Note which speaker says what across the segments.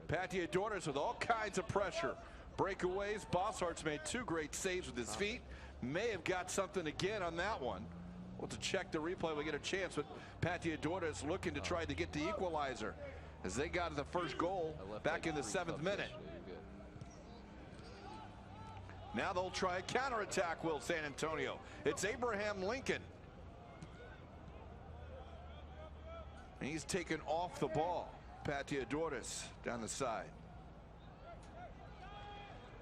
Speaker 1: Pateadores with all kinds of pressure. Breakaways. Bosshart's made 2 great saves with his feet. May have got something again on that one. Well, to check the replay, we get a chance, but Pateadores looking to try to get the equalizer as they got the first goal back in the 7th minute. Now they'll try a counterattack, will San Antonio. It's Abraham Lincoln. And he's taken off the ball. Pateadores down the side.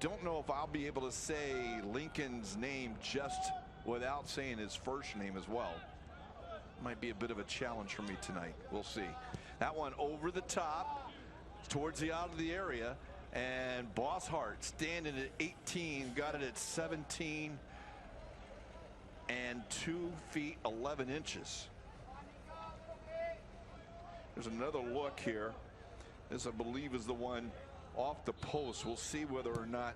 Speaker 1: Don't know if I'll be able to say Lincoln's name just without saying his first name as well. Might be a bit of a challenge for me tonight. We'll see. That one over the top towards the out of the area, and Bosshart standing at 18, got it at 17 and 2 feet 11 inches. There's another look here. This, I believe, is the one off the post. We'll see whether or not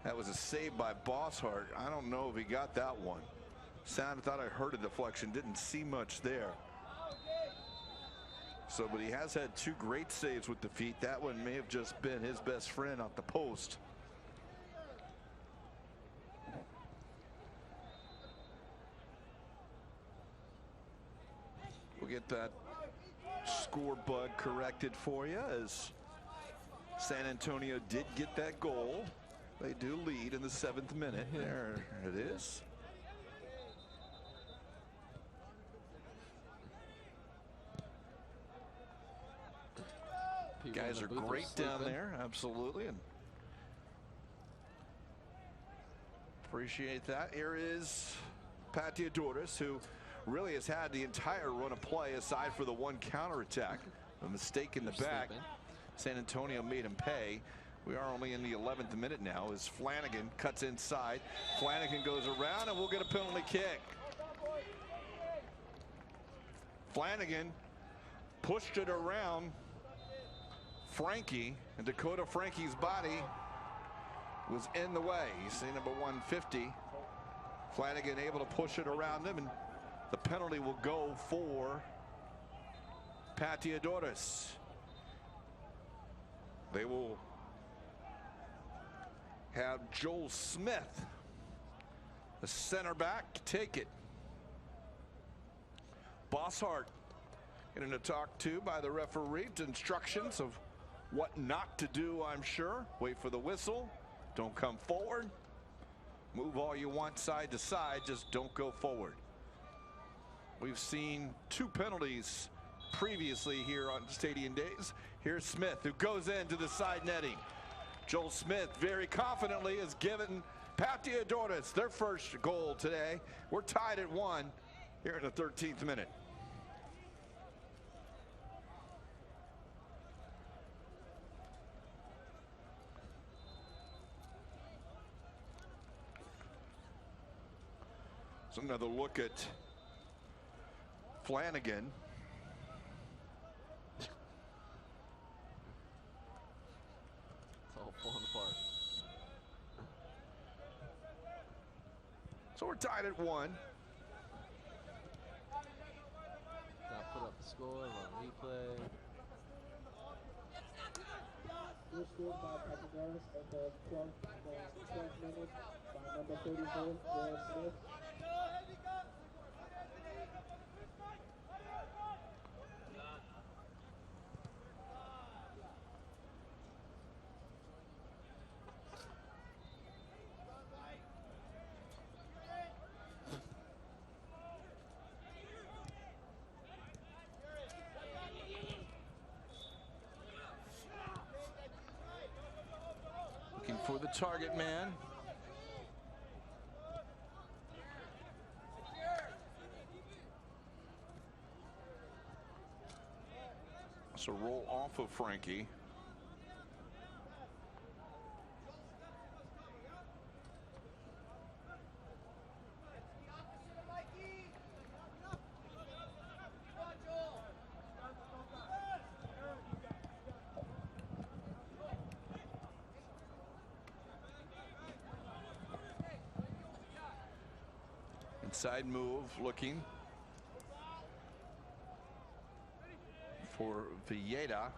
Speaker 1: that was a save by Bosshart. I don't know if he got that one. Thought I heard a deflection. Didn't see much there. So, but he has had 2 great saves with the feet. That one may have just been his best friend off the post. We'll get that score bug corrected for you, as San Antonio did get that goal. They do lead in the 7th minute. There it is.
Speaker 2: People
Speaker 1: guys are great down there, absolutely, and appreciate that. Here is Pateadores, who really has had the entire run of play aside for the one counterattack. A mistake in the back. San Antonio made him pay. We are only in the 11th minute now as Flanagan cuts inside. Flanagan goes around, and we'll get a penalty kick. Flanagan pushed it around Frankie, and Dakota Frankie's body was in the way. You see number 150. Flanagan able to push it around him, and the penalty will go for Pateadores. They will have Joel Smith, the center back, take it. Bosshart getting a talk to by the referee. Instructions of what not to do, I'm sure. Wait for the whistle. Don't come forward. Move all you want side to side. Just don't go forward. We've seen 2 penalties previously here on Stadium Days. Here's Smith, who goes into the side netting. Joel Smith very confidently has given Pateadores their first goal today. We're tied at 1 here in the 13th minute. So another look at Flanagan.
Speaker 2: It's all falling apart.
Speaker 1: So we're tied at 1.
Speaker 2: Now put up the score on replay.
Speaker 3: This scored by Pateadores at the 12th minute by number 34, Joel Smith.
Speaker 1: Looking for the target man. So roll off of Frankie. Inside move, looking for Villeda.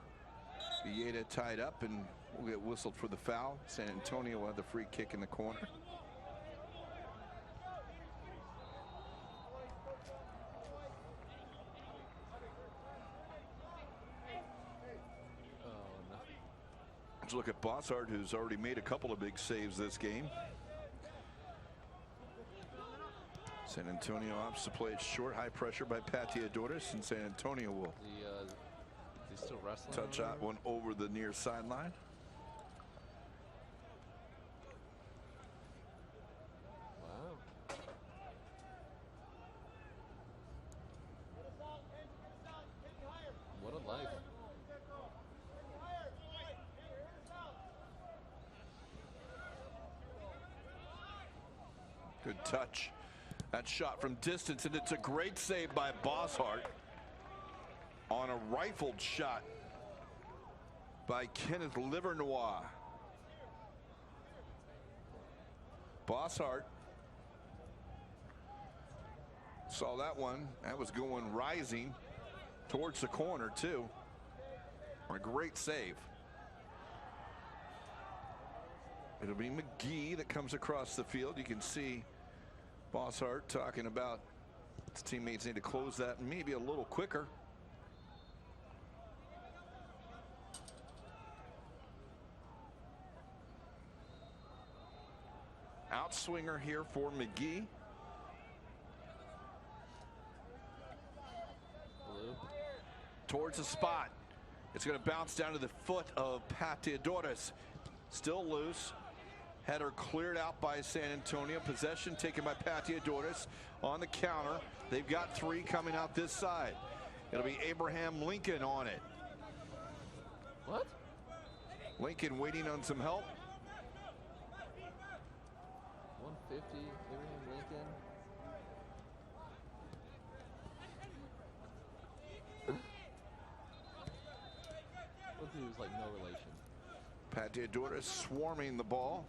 Speaker 1: Villeda tied up and will get whistled for the foul. San Antonio will have the free kick in the corner. Let's look at Bossart, who's already made a couple of big saves this game. San Antonio opts to play it short, high pressure by Pateadores, and San Antonio will
Speaker 2: Is he still wrestling?
Speaker 1: touch that one over the near sideline.
Speaker 2: Wow. What a life.
Speaker 1: Good touch. That shot from distance, and it's a great save by Bossart on a rifled shot by Kenneth Livernois. Bossart saw that one. That was going rising towards the corner too. A great save. It'll be McGee that comes across the field. You can see Bossart talking about his teammates need to close that maybe a little quicker. Outswinger here for McGee.
Speaker 2: Blue.
Speaker 1: Towards the spot. It's going to bounce down to the foot of Pateadores. Still loose. Header cleared out by San Antonio. Possession taken by Pateadores on the counter. They've got three coming out this side. It'll be Abraham Lincoln on it.
Speaker 2: What?
Speaker 1: Lincoln waiting on some help.
Speaker 2: 150, Abraham Lincoln. Look, he was like no relation.
Speaker 1: Pateadores swarming the ball.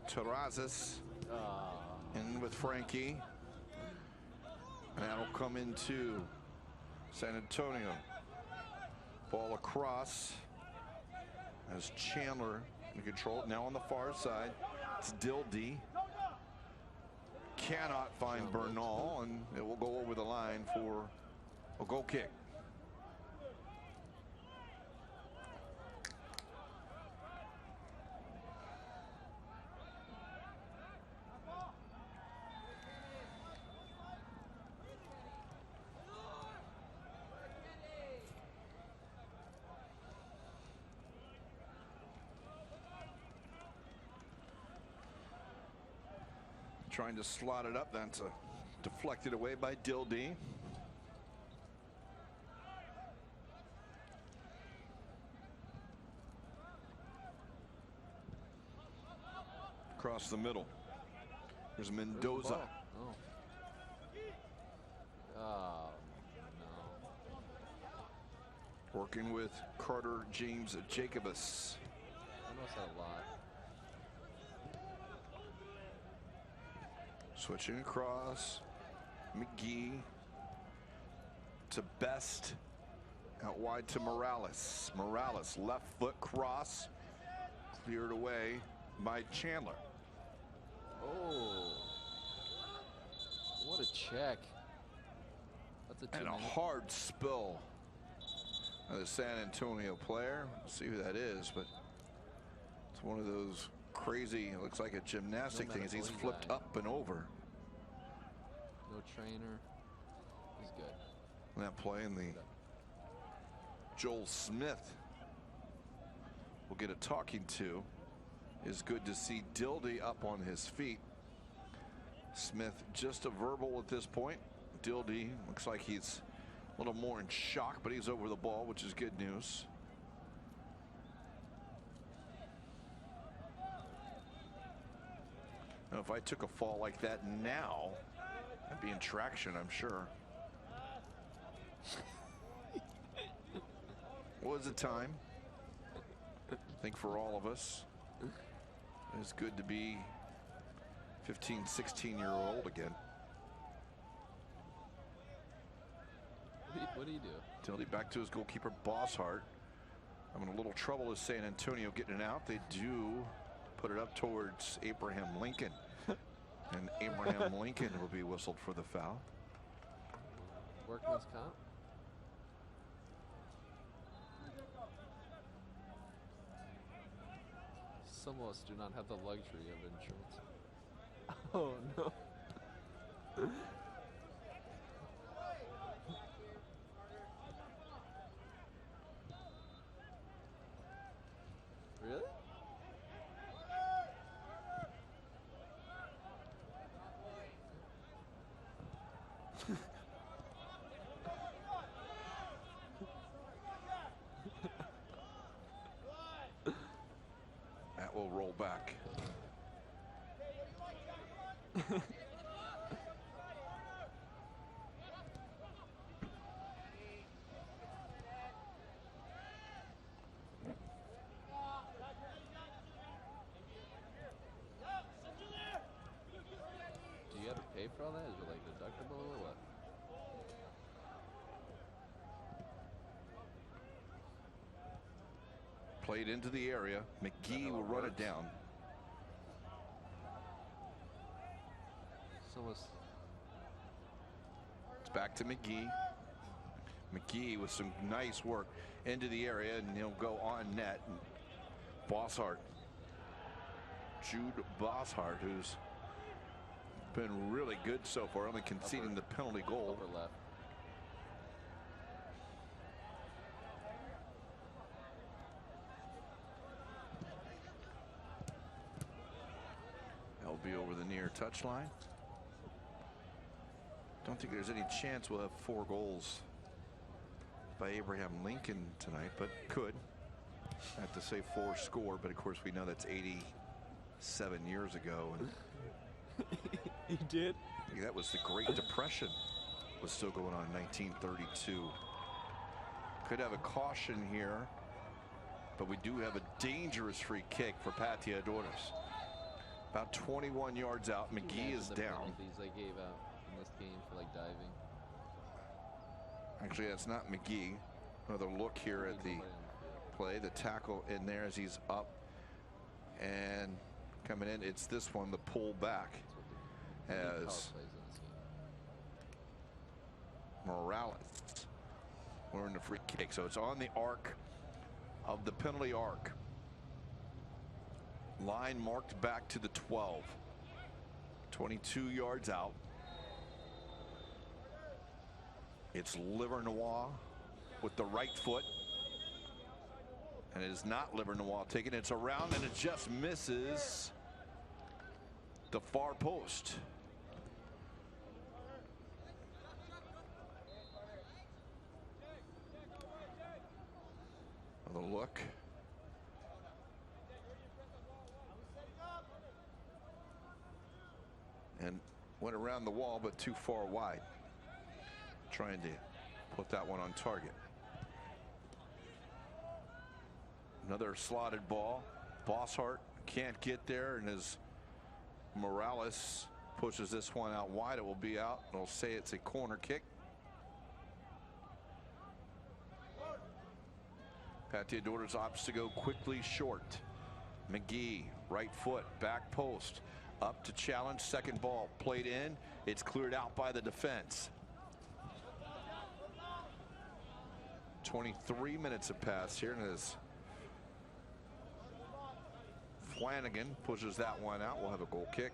Speaker 1: Terrazas in with Frankie. And that'll come into San Antonio. Ball across as Chandler in control. Now on the far side, it's Dildy. Cannot find Bernal, and it will go over the line for a goal kick. Trying to slot it up. That's deflected away by Dildy. Across the middle. There's Mendoza.
Speaker 2: Oh. Oh, no.
Speaker 1: Working with Carter James Jacobus.
Speaker 2: I noticed that a lot.
Speaker 1: Switching across. McGee to Best. Out wide to Morales. Morales, left foot cross. Cleared away by Chandler.
Speaker 2: Oh. What a check. That's a 2
Speaker 1: And a
Speaker 2: minute.
Speaker 1: hard spill. The San Antonio player. Let's see who that is, but it's one of those crazy, it looks like a gymnastic thing as he's flipped up and over.
Speaker 2: No trainer. He's good.
Speaker 1: That play in the Joel Smith will get a talking to. Is good to see Dildy up on his feet. Smith just a verbal at this point. Dildy looks like he's a little more in shock, but he's over the ball, which is good news. Now, if I took a fall like that now, I'd be in traction, I'm sure. What was the time? I think for all of us, it's good to be 15, 16-year-old again.
Speaker 2: What do you do?
Speaker 1: Tildy back to his goalkeeper, Bosshart. Having a little trouble with San Antonio getting it out. They do put it up towards Abraham Lincoln. And Abraham Lincoln will be whistled for the foul.
Speaker 2: Workman's comp. Some of us do not have the luxury of insurance. Oh no. Really?
Speaker 1: That will roll back.
Speaker 2: Do you have to pay for all that? Is it like deductible or what?
Speaker 1: Played into the area. McGee will run it down. It's back to McGee. McGee with some nice work into the area, and he'll go on net. And Bosshart, Jude Bosshart, who's been really good so far, only conceding the penalty goal.
Speaker 2: Upper left.
Speaker 1: That'll be over the near touchline. Don't think there's any chance we'll have 4 goals by Abraham Lincoln tonight, but could. I have to say 4 score, but of course we know that's 87 years ago. And
Speaker 2: You did?
Speaker 1: that was the Great Depression. Was still going on in 1932. Could have a caution here, but we do have a dangerous free kick for Pateadores. About 21 yards out. McGee is down.
Speaker 2: They gave out in this game for like diving.
Speaker 1: Actually, that's not McGee. Another look here at the play. The tackle in there as he's up and coming in. It's this one, the pull back, as Morales learned the free kick. So it's on the arc of the penalty arc. Line marked back to the 12. 22 yards out. It's Livernois with the right foot. And it is not Livernois taking it. It's around, and it just misses the far post. Another look. And went around the wall, but too far wide. Trying to put that one on target. Another slotted ball. Bosshart can't get there, and as Morales pushes this one out wide, it will be out. They'll say it's a corner kick. Pateadores opts to go quickly short. McGee, right foot, back post, up to challenge. Second ball played in. It's cleared out by the defense. 23 minutes have passed here, and as Flanagan pushes that one out, we'll have a goal kick.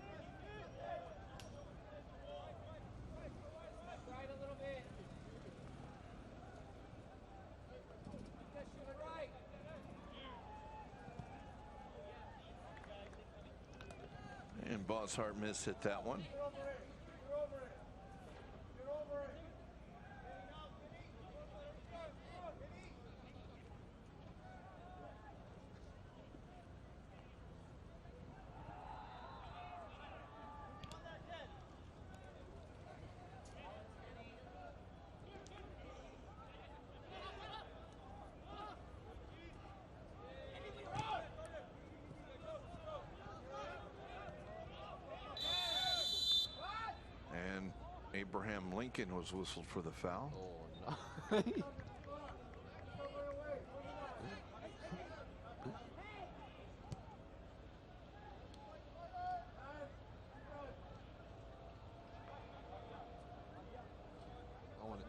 Speaker 1: And Bosshart missed hit that one. Abraham Lincoln was whistled for the foul.
Speaker 2: Oh No.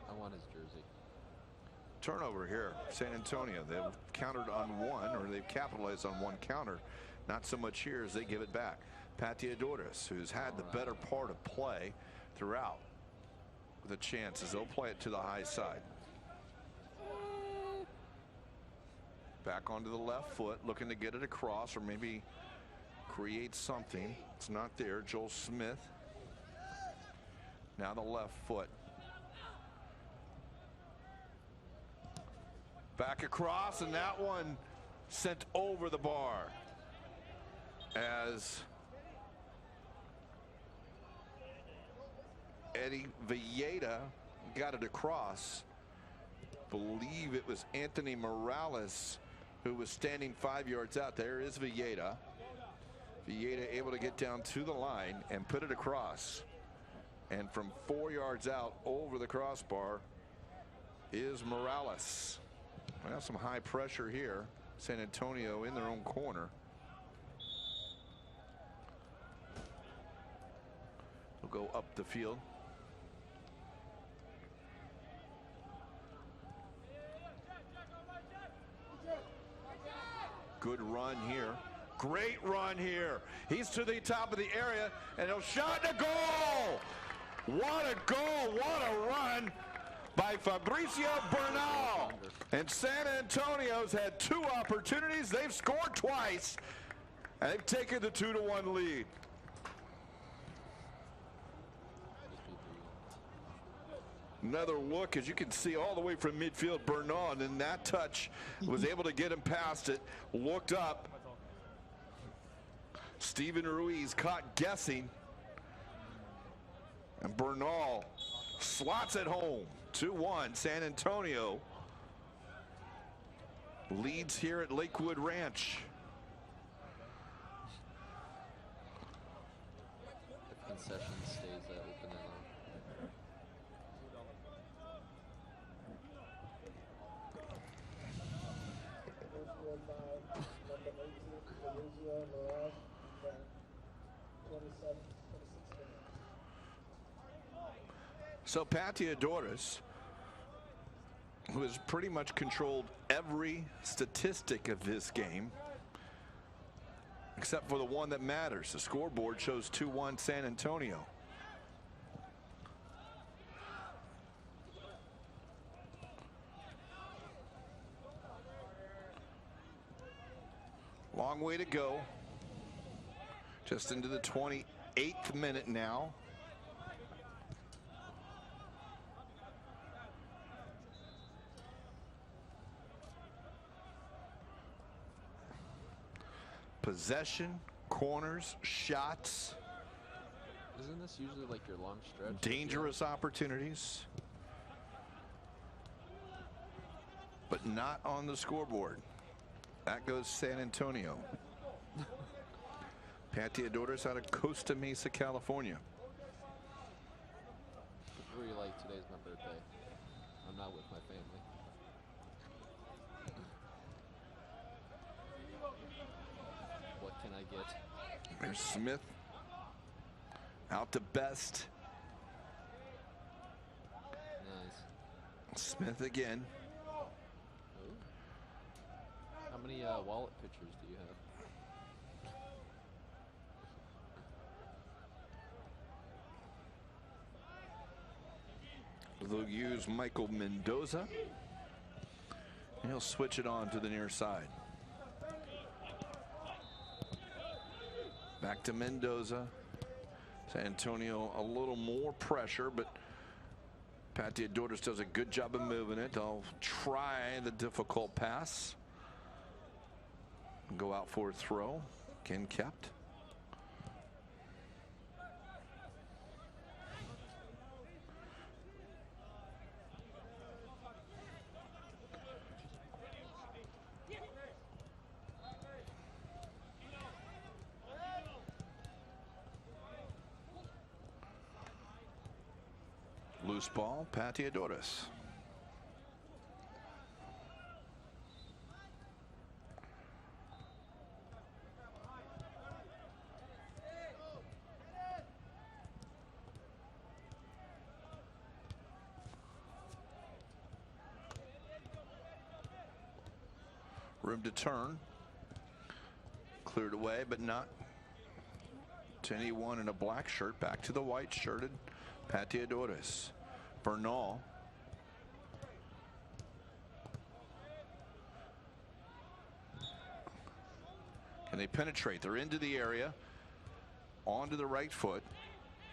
Speaker 2: I want his jersey.
Speaker 1: Turnover here, San Antonio. They've countered on one, or they've capitalized on one counter. Not so much here as they give it back. Pateadores, who's had the better part of play throughout, with a chance as they'll play it to the high side. Back onto the left foot, looking to get it across or maybe create something. It's not there. Joel Smith. Now the left foot. Back across, and that one sent over the bar as Eddie Villeda got it across. Believe it was Anthony Morales who was standing 5 yards out. There is Villeda. Villeda able to get down to the line and put it across. And from 4 yards out over the crossbar is Morales. Well, some high pressure here. San Antonio in their own corner. We'll go up the field. Good run here. Great run here. He's to the top of the area, and he'll shot and a goal. What a goal. What a run by Fabricio Bernal. And San Antonio's had 2 opportunities. They've scored twice, and they've taken the 2-1 lead. Another look, as you can see, all the way from midfield, Bernal, and in that touch was able to get him past it. Looked up. Steven Ruiz caught guessing, and Bernal slots it home. 2-1. San Antonio leads here at Lakewood Ranch.
Speaker 2: If concession stays open and on.
Speaker 1: So Pateadores, who has pretty much controlled every statistic of this game, except for the one that matters. The scoreboard shows 2-1 San Antonio. Long way to go. Just into the 28th minute now. Possession, corners, shots.
Speaker 2: Isn't this usually like your long stretch?
Speaker 1: Dangerous opportunities. But not on the scoreboard. That goes San Antonio. Pateadores out of Costa Mesa, California.
Speaker 2: Before you like, today's my birthday. I'm not with my family. What can I get?
Speaker 1: There's Smith. Out to Best.
Speaker 2: Nice.
Speaker 1: Smith again.
Speaker 2: Ooh. How many wallet pictures do you have?
Speaker 1: They'll use Michael Mendoza. And he'll switch it on to the near side. Back to Mendoza. San Antonio a little more pressure, but Pateadores does a good job of moving it. They'll try the difficult pass. Go out for a throw. Again kept. Loose ball, Pateadores. Room to turn. Cleared away, but not to anyone in a black shirt. Back to the white shirted Pateadores. Bernal. Can they penetrate? They're into the area. Onto the right foot.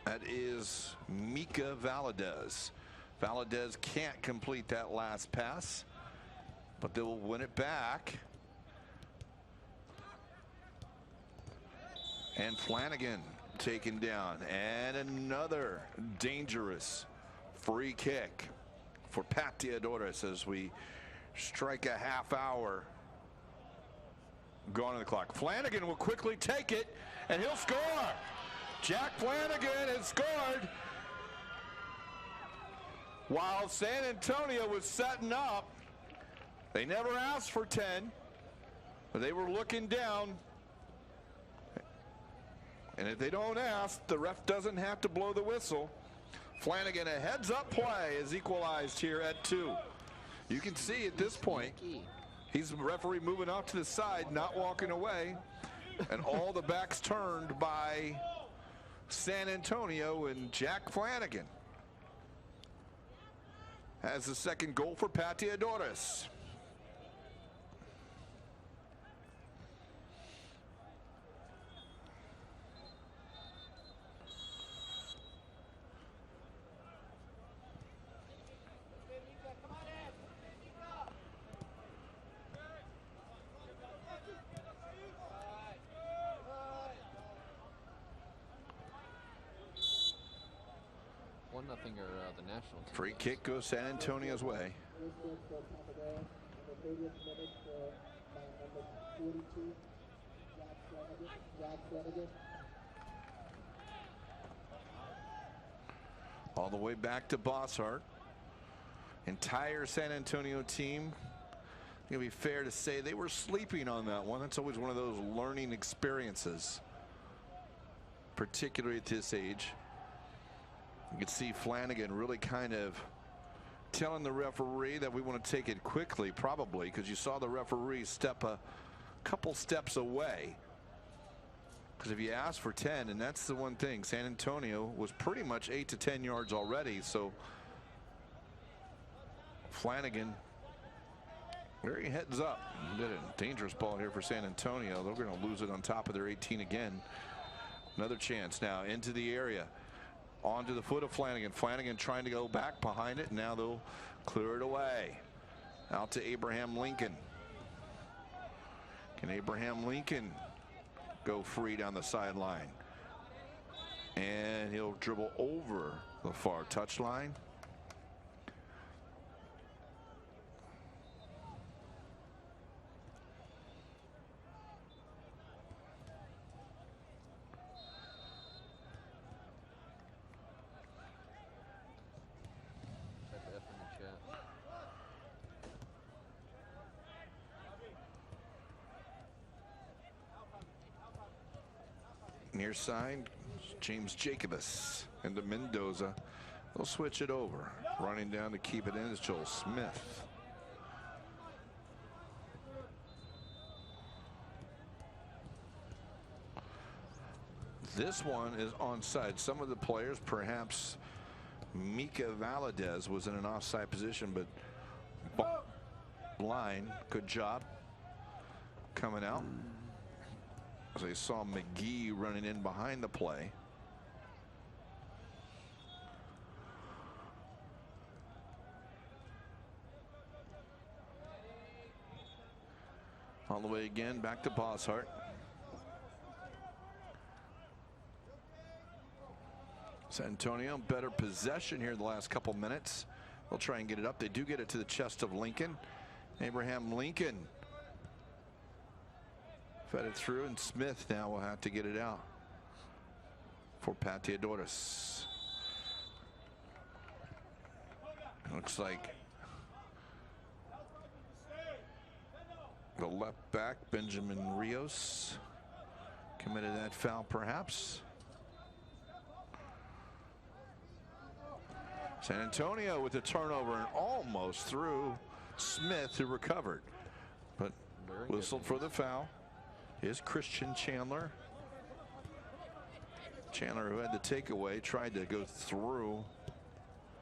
Speaker 1: That is Mika Valadez. Valadez can't complete that last pass, but they will win it back. And Flanagan taken down. And another dangerous free kick for Pateadores as we strike a half hour gone on the clock. Flanagan will quickly take it, and he'll score. Jack Flanagan has scored while San Antonio was setting up. They never asked for 10, but they were looking down. And if they don't ask, the ref doesn't have to blow the whistle. Flanagan, a heads-up play is equalized here at 2. You can see at this point, he's the referee moving off to the side, not walking away. And all the backs turned by San Antonio, and Jack Flanagan has the second goal for Pateadores.
Speaker 2: Nothing or the national team.
Speaker 1: Free kick goes San Antonio's way. All the way back to Bossart. Entire San Antonio team. It'll be fair to say they were sleeping on that one. That's always one of those learning experiences, particularly at this age. You can see Flanagan really kind of telling the referee that we want to take it quickly, probably, because you saw the referee step a couple steps away. Because if you ask for 10, and that's the one thing, San Antonio was pretty much 8 to 10 yards already, so Flanagan very heads up. Did a dangerous ball here for San Antonio. They're going to lose it on top of their 18 again. Another chance now into the area. Onto the foot of Flanagan. Flanagan trying to go back behind it. Now they'll clear it away. Out to Abraham Lincoln. Can Abraham Lincoln go free down the sideline? And he'll dribble over the far touchline. Near side, James Jacobus into Mendoza. They'll switch it over. Running down to keep it in is Joel Smith. This one is onside. Some of the players, perhaps Mika Valadez was in an offside position, but line, good job coming out. As I saw McGee running in behind the play. All the way again back to Bossart. San Antonio better possession here in the last couple minutes. They'll try and get it up. They do get it to the chest of Lincoln. Abraham Lincoln fed it through, and Smith now will have to get it out for Pateadores. Looks like the left back, Benjamin Rios, committed that foul perhaps. San Antonio with the turnover and almost through. Smith, who recovered, but
Speaker 2: Very good
Speaker 1: Whistled for the foul is Christian Chandler. Chandler, who had the takeaway, tried to go through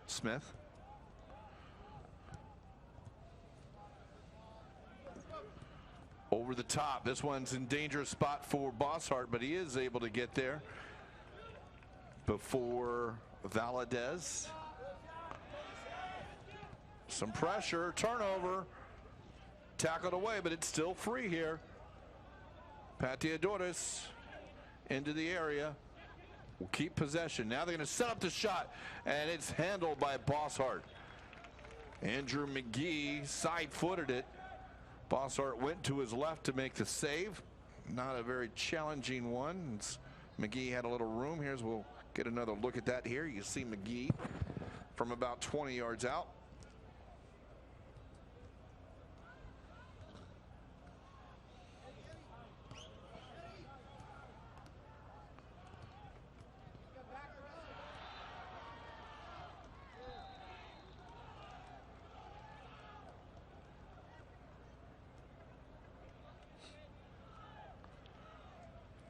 Speaker 1: Smith. Over the top. This one's in dangerous spot for Bosshart, but he is able to get there before Valadez. Some pressure, turnover, tackled away, but it's still free here. Pateadores into the area. Will keep possession. Now they're going to set up the shot, and it's handled by Bosshart. Andrew McGee side-footed it. Bosshart went to his left to make the save. Not a very challenging one. McGee had a little room. We'll get another look at that here. You see McGee from about 20 yards out.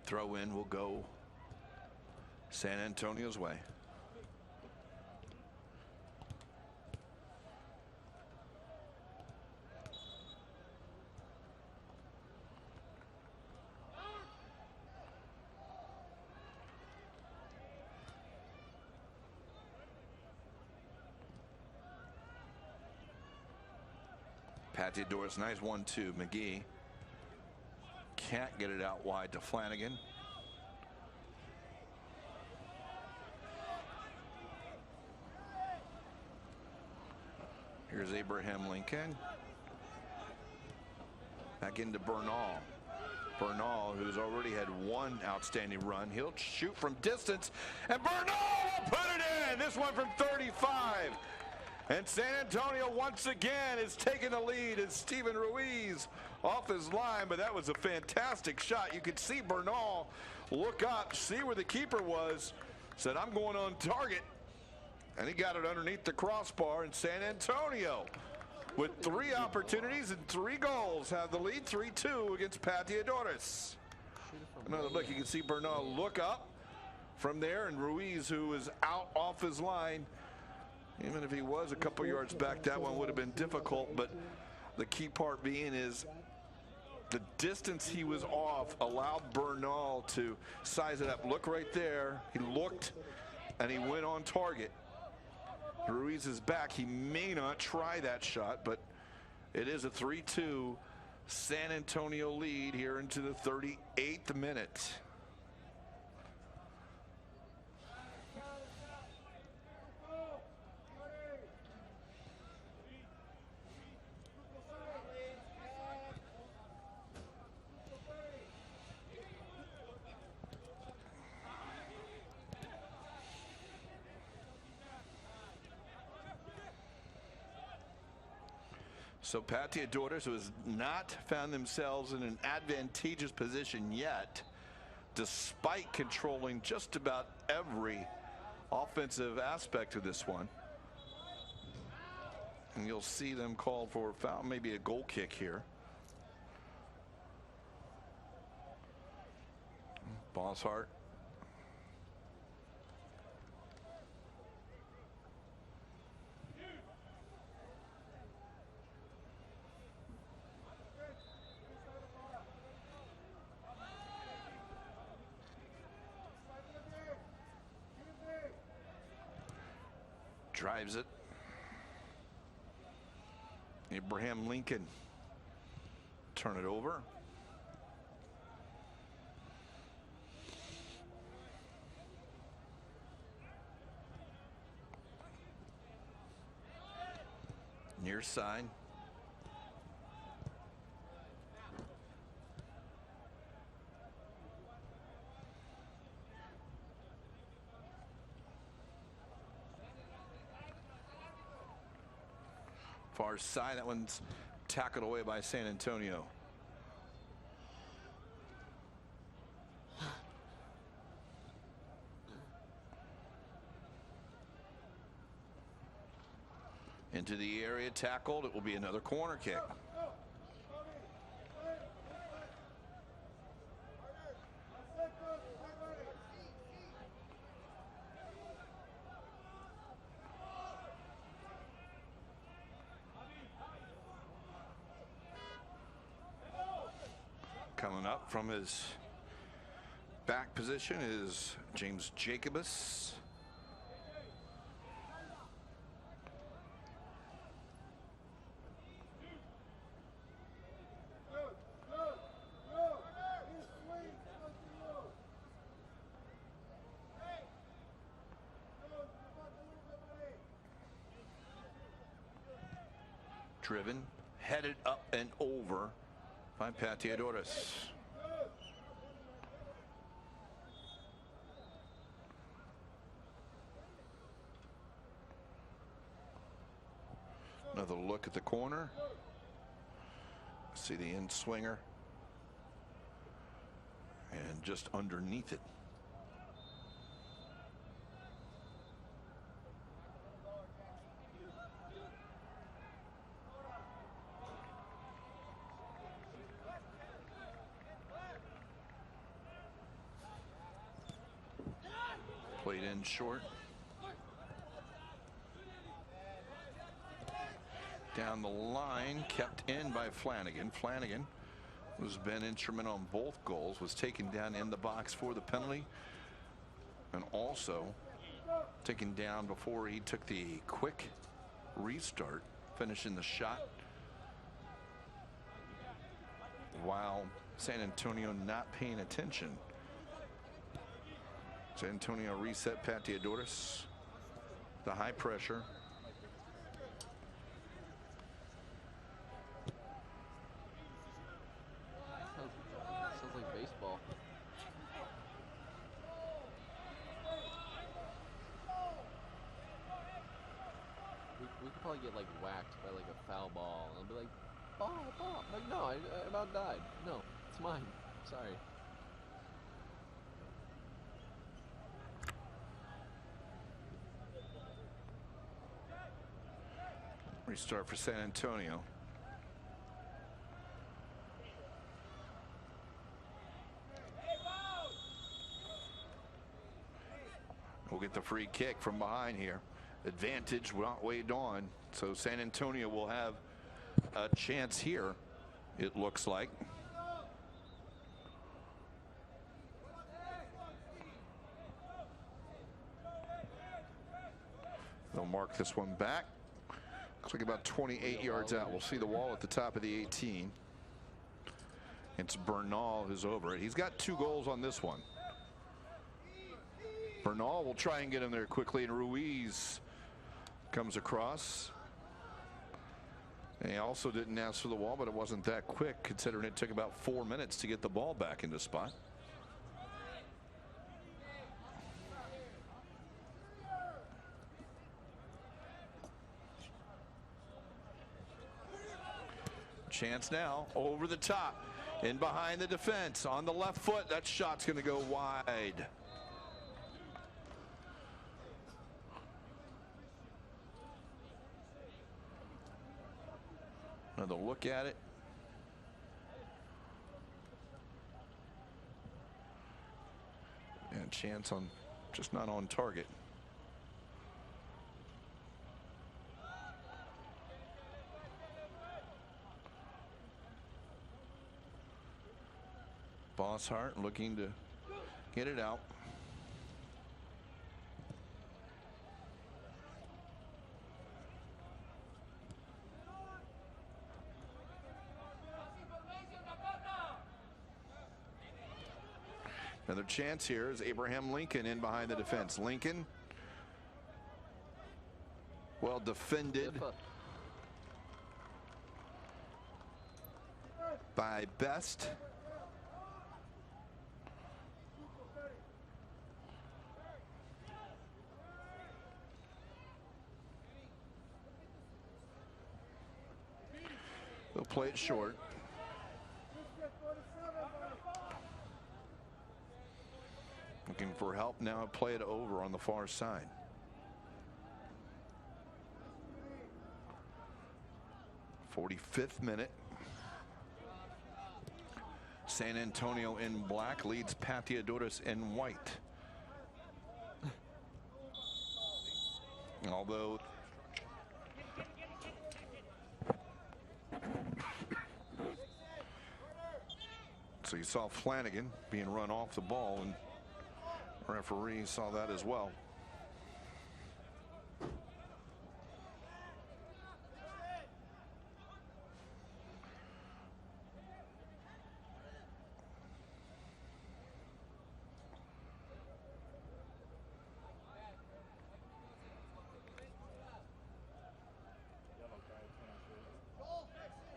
Speaker 1: Throw in will go San Antonio's way. Pateadores, nice 1-2. McGee can't get it out wide to Flanagan. Here's Abraham Lincoln. Back into Bernal. Bernal, who's already had one outstanding run. He'll shoot from distance, and Bernal will put it in. This one from 35. And San Antonio once again is taking the lead as Steven Ruiz off his line, but that was a fantastic shot. You could see Bernal look up, see where the keeper was, said, I'm going on target. And he got it underneath the crossbar, and San Antonio, with 3 opportunities and 3 goals, have the lead 3-2 against Pateadores. Another look, you can see Bernal look up from there, and Ruiz, who is out off his line, even if he was a couple yards back, that one would have been difficult. But the key part being is the distance he was off allowed Bernal to size it up. Look right there. He looked, and he went on target. Ruiz is back. He may not try that shot, but it is a 3-2 San Antonio lead here into the 38th minute. So Pateadores, who has not found themselves in an advantageous position yet, despite controlling just about every offensive aspect of this one. And you'll see them called for a foul, maybe a goal kick here. Bosshart. Drives it. Abraham Lincoln. Turn it over. Near side. Far side, that one's tackled away by San Antonio. Into the area, tackled. It will be another corner kick. Up from his back position is James Jacobus. Driven, headed up and over by Pateadores. Another look at the corner. See the in swinger. And just underneath it. Played in short. Down the line, kept in by Flanagan. Flanagan has been instrumental in both goals, was taken down in the box for the penalty, and also taken down before he took the quick restart, finishing the shot while San Antonio not paying attention. San Antonio reset Pateadores. The high pressure.
Speaker 2: Sounds like baseball. We could probably get like whacked by like a foul ball. And I'll be like, ball. I'm like, no, I about died. No, it's mine. Sorry.
Speaker 1: Restart for San Antonio. We'll get the free kick from behind here. Advantage not weighed on, so San Antonio will have a chance here, it looks like. They'll mark this one back. Looks like about 28 yards out. We'll see the wall at the top of the 18. It's Bernal who's over it. He's got 2 goals on this one. Bernal will try and get him there quickly, and Ruiz comes across. And he also didn't ask for the wall, but it wasn't that quick, considering it took about 4 minutes to get the ball back into spot. Chance now over the top, in behind the defense on the left foot. That shot's going to go wide. Another look at it. And chance on, just not on target. Bosshart looking to get it out. Another chance here is Abraham Lincoln in behind the defense. Lincoln, well defended by Best. They'll play it short. Looking for help now. Play it over on the far side. '45th minute. San Antonio in black leads Pateadores in white. Although So you saw Flanagan being run off the ball, and the referee saw that as well.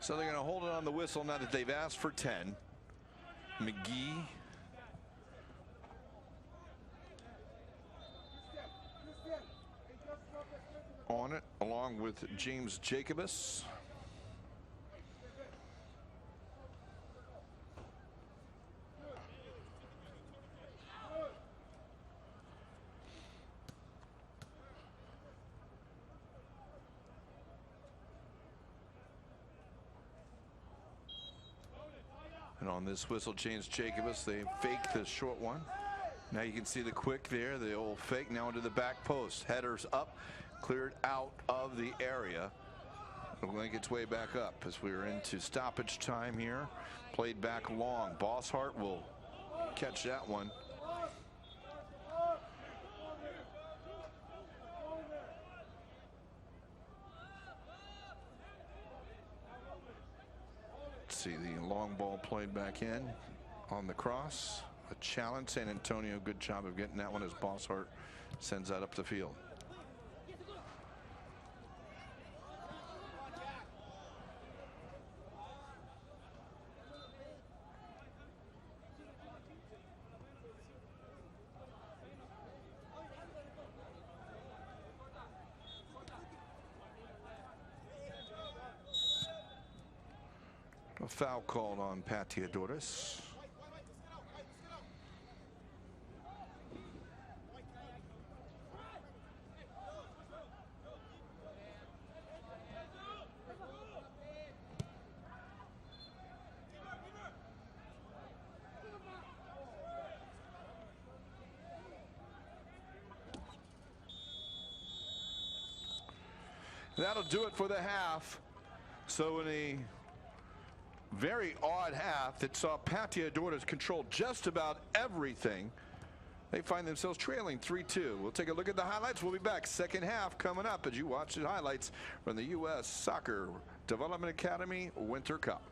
Speaker 1: So they're going to hold it on the whistle now that they've asked for 10. McGee. On it, along with James Jacobus. And on this whistle, James Jacobus, they faked the short one. Now you can see the quick there, the old fake, now into the back post. Headers up, cleared out of the area. It'll make its way back up as we're into stoppage time here. Played back long. Bosshart will catch that one. See the long ball played back in on the cross. A challenge. San Antonio, good job of getting that one as Bosshart sends that up the field. A foul called on Pateadores. That'll do it for the half. So in a very odd half that saw Pateadores control just about everything, they find themselves trailing 3-2. We'll take a look at the highlights. We'll be back. Second half coming up as you watch the highlights from the U.S. Soccer Development Academy Winter Cup.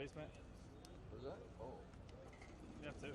Speaker 4: basement.
Speaker 2: Was that? Oh.
Speaker 4: Yeah, too.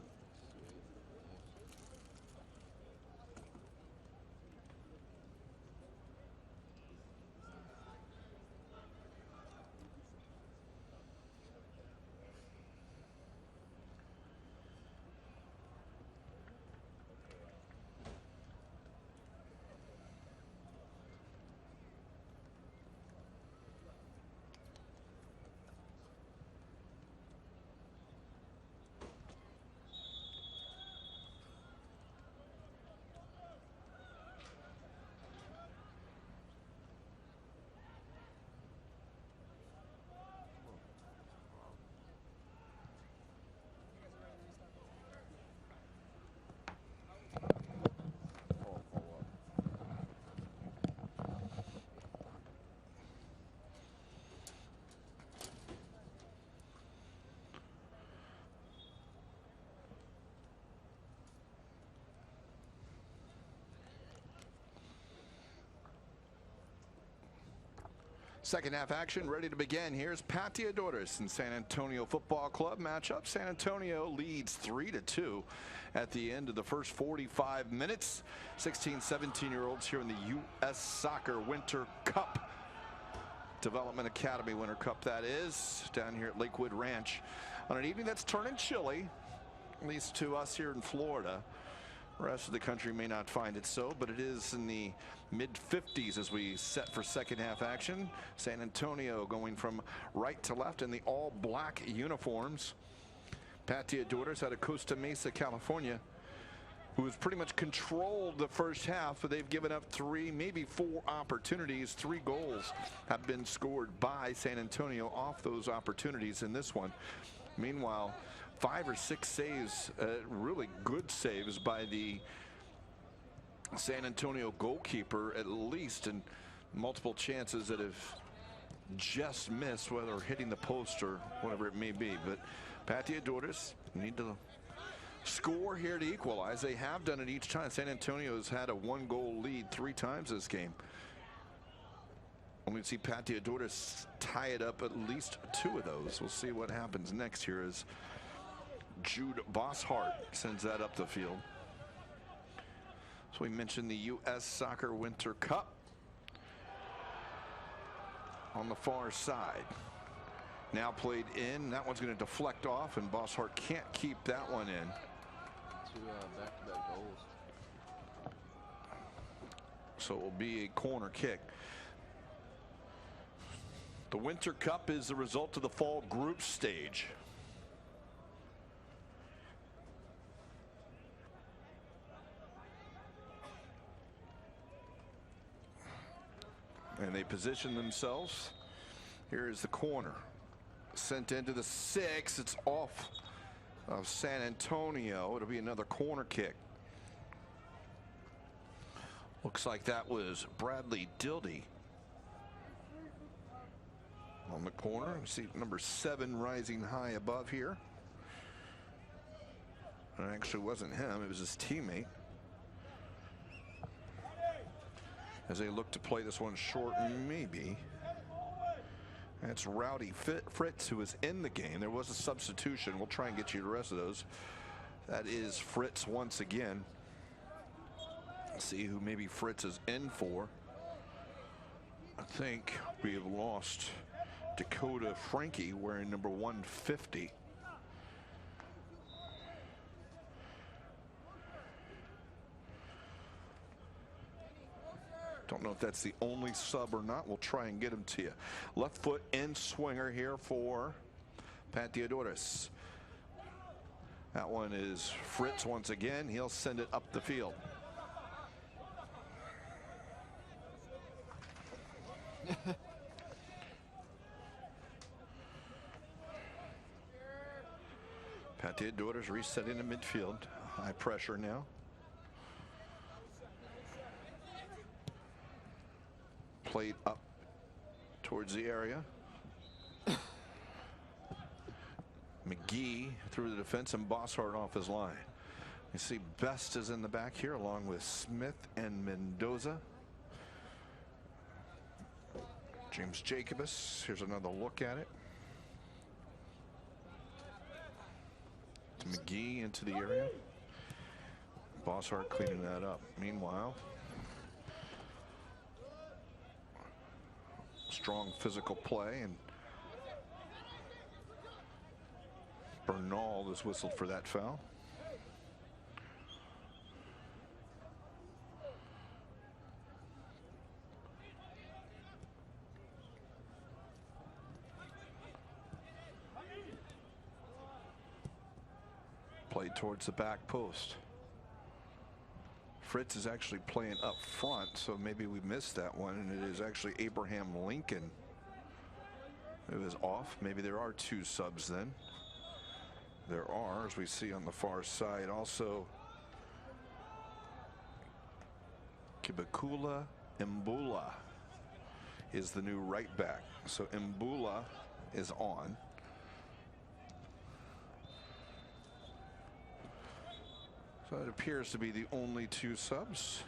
Speaker 1: Second half action ready to begin. Here's Pateadores and San Antonio Football Club matchup. San Antonio leads 3-2 at the end of the first 45 minutes. 16, 17-year-olds here in the U.S. Soccer Winter Cup. Development Academy Winter Cup, that is, down here at Lakewood Ranch. On an evening that's turning chilly, at least to us here in Florida. The rest of the country may not find it so, but it is in the mid-50s as we set for second half action. San Antonio going from right to left in the all-black uniforms. Pateadores out of Costa Mesa, California, who has pretty much controlled the first half, but they've given up 3, maybe 4 opportunities. 3 goals have been scored by San Antonio off those opportunities in this one. Meanwhile, 5 or 6 saves, really good saves by the San Antonio goalkeeper, at least, and multiple chances that have just missed, whether hitting the post or whatever it may be. But Pateadores need to score here to equalize. They have done it each time. San Antonio has had a 1-goal lead 3 times this game. Only see Pateadores tie it up at least 2 of those. We'll see what happens next here as Jude Bosshart sends that up the field. So we mentioned the U.S. Soccer Winter Cup on the far side. Now played in. That one's going to deflect off, and Bosshart can't keep that one in.
Speaker 2: 2 back-to-back goals.
Speaker 1: So it will be a corner kick. The Winter Cup is the result of the fall group stage. And they position themselves. Here is the corner. Sent into the 6. It's off of San Antonio. It'll be another corner kick. Looks like that was Bradley Dildy on the corner. You see number 7 rising high above here. It actually wasn't him, it was his teammate. As they look to play this one short, maybe. That's Rowdy Fritz, who is in the game. There was a substitution. We'll try and get you the rest of those. That is Fritz once again. Let's see who maybe Fritz is in for. I think we have lost Dakota Frankie wearing number 150. Don't know if that's the only sub or not. We'll try and get him to you. Left foot in swinger here for Pateadores. That one is Fritz once again. He'll send it up the field. Pateadores resetting the midfield. High pressure now. Played up towards the area. McGee through the defense and Bosshart off his line. You see Best is in the back here along with Smith and Mendoza. James Jacobus, here's another look at it. McGee into the area. Bosshart cleaning that up. Meanwhile, strong physical play, and Bernal is whistled for that foul. Played towards the back post. Fritz is actually playing up front, so maybe we missed that one, and it is actually Abraham Lincoln who is off. Maybe there are two subs then. There are, as we see on the far side. Also, Kibakula Mbula is the new right back. So Mbula is on. So it appears to be the only two subs.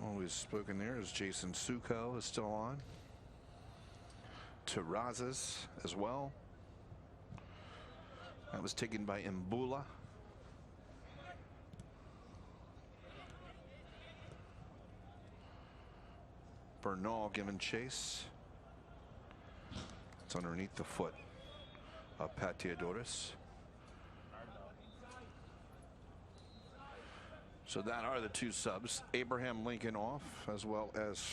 Speaker 1: Always spoken there as Jason Suko is still on. Terrazas as well. That was taken by Mbula. Bernal given chase. It's underneath the foot of Pateadores. So that are the two subs. Abraham Lincoln off, as well as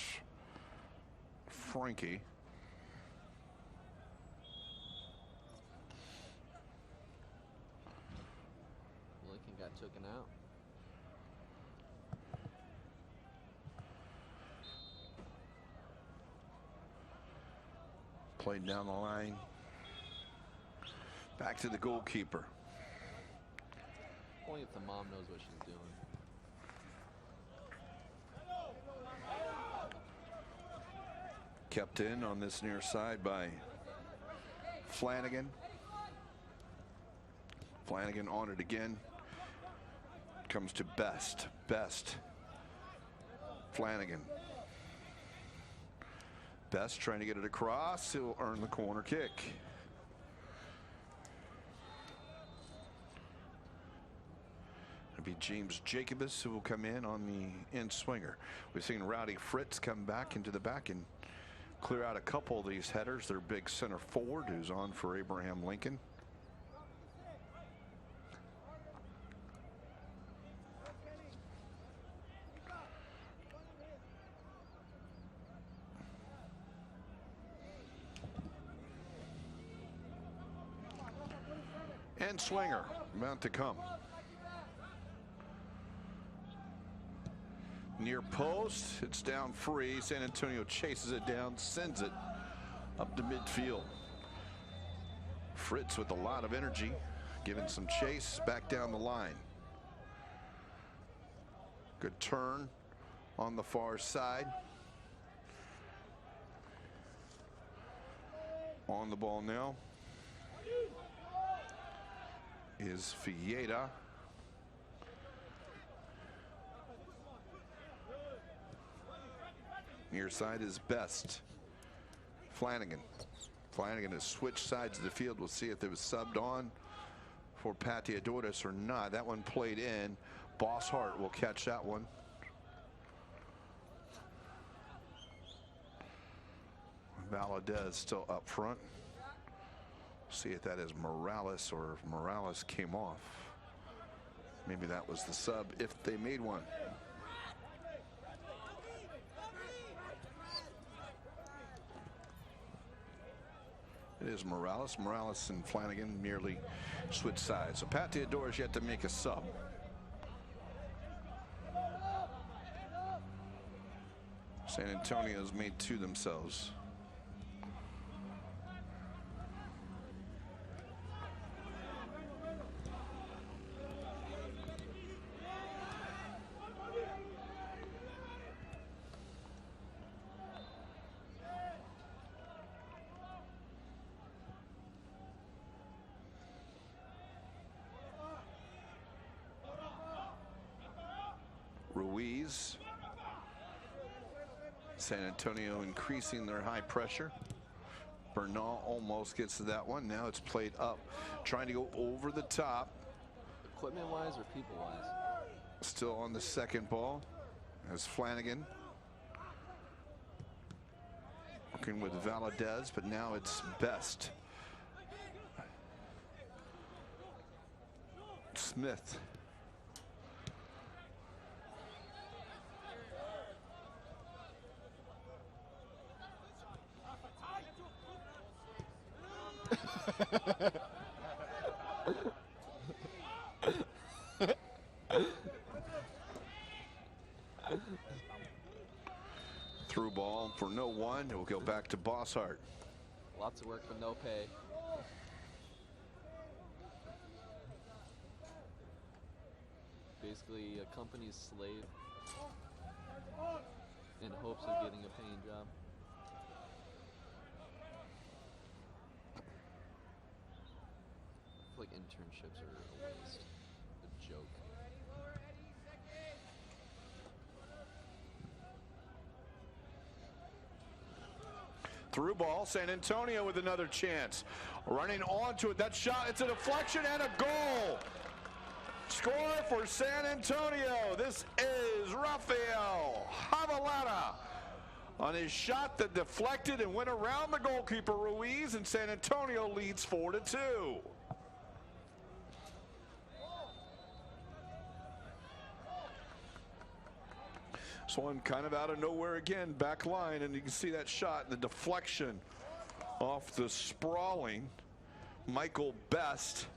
Speaker 1: Frankie.
Speaker 2: Lincoln got taken out.
Speaker 1: Played down the line. Back to the goalkeeper.
Speaker 2: Only if the mom knows what she's doing.
Speaker 1: Kept in on this near side by Flanagan. Flanagan on it again. Comes to Best. Best. Flanagan. Best trying to get it across. He'll earn the corner kick. It'll be James Jacobus who will come in on the end swinger. We've seen Rowdy Fritz come back into the back and clear out a couple of these headers. Their big center forward who's on for Abraham Lincoln. And swinger about to come. Near post, it's down free. San Antonio chases it down, sends it up to midfield. Fritz with a lot of energy, giving some chase back down the line. Good turn on the far side. On the ball now is Fieta. Near side is Best. Flanagan. Flanagan has switched sides of the field. We'll see if it was subbed on for Pateadores or not. That one played in. Bosshart will catch that one. Valadez still up front. See if that is Morales or if Morales came off. Maybe that was the sub if they made one. It is Morales. Morales and Flanagan merely switch sides. So Pateadores yet to make a sub. San Antonio's made two themselves. Ruiz. San Antonio increasing their high pressure. Bernal almost gets to that one. Now it's played up, trying to go over the top.
Speaker 2: Equipment-wise or people-wise?
Speaker 1: Still on the second ball as Flanagan working with Valadez, but now it's Best. Smith. Through ball for no one. It will go back to Bossart.
Speaker 2: Lots of work for no pay. Basically a company's slave in hopes of getting a paying job. I feel like internships are a waste. A joke.
Speaker 1: Through ball, San Antonio with another chance. Running onto it, that shot, it's a deflection and a goal. Score for San Antonio. This is Rafael Javalata on his shot that deflected and went around the goalkeeper Ruiz, and San Antonio leads 4-2. This one kind of out of nowhere again, back line, and you can see that shot, the deflection off the sprawling Michael Best,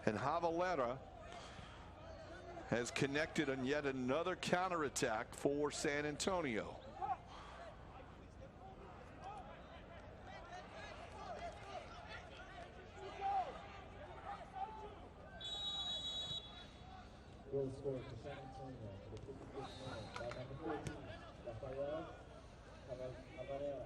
Speaker 1: and Javaleta has connected on yet another counterattack for San Antonio.
Speaker 3: Goal scored for San Antonio for the 55th minute by number 14, Rafael Javalera.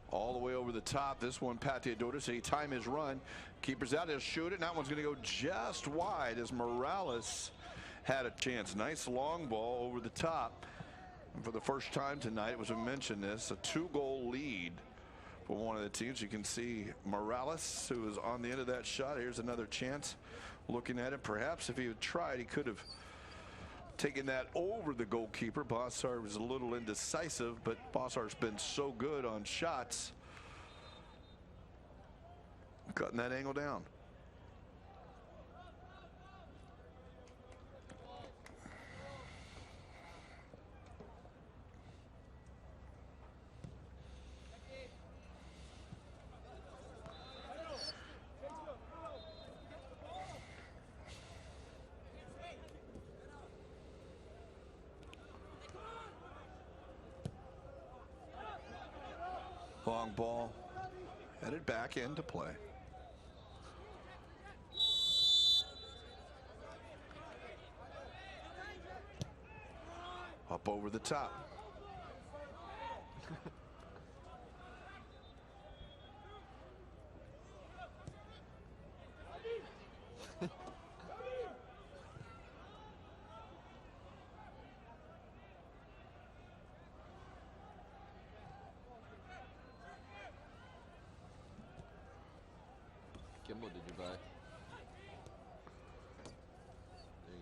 Speaker 1: All the way over the top. This one, Pateadores, he time his run. Keeper's out, he'll shoot it, and that one's going to go just wide as Morales had a chance. Nice long ball over the top. And for the first time tonight, it was mentioned this, a 2-goal lead for one of the teams. You can see Morales, who was on the end of that shot. Here's another chance. Looking at it, perhaps if he had tried, he could have taken that over the goalkeeper. Bossart was a little indecisive, but Bossart's been so good on shots, cutting that angle down. Long ball headed back into play. Up over the top.
Speaker 2: What did you buy? There you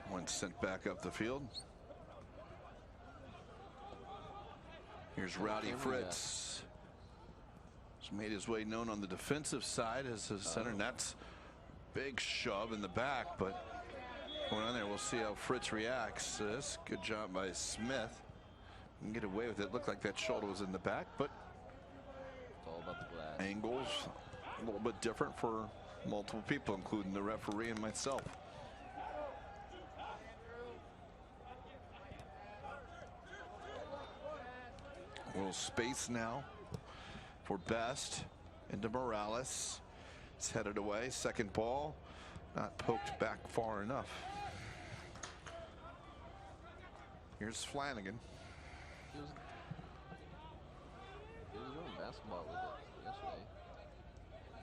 Speaker 2: go.
Speaker 1: One sent back up the field. Here's Rowdy Fritz. He's made his way known on the defensive side as a center, and that's big shove in the back, but going on there, we'll see how Fritz reacts to this. Good job by Smith. Can get away with it. Looked like that shoulder was in the back, but
Speaker 2: All about the glass.
Speaker 1: angles a little bit different for multiple people, including the referee and myself. A little space now for Best into Morales. It's headed away. Second ball, not poked back far enough. Here's Flanagan.
Speaker 2: He was doing basketball with it yesterday.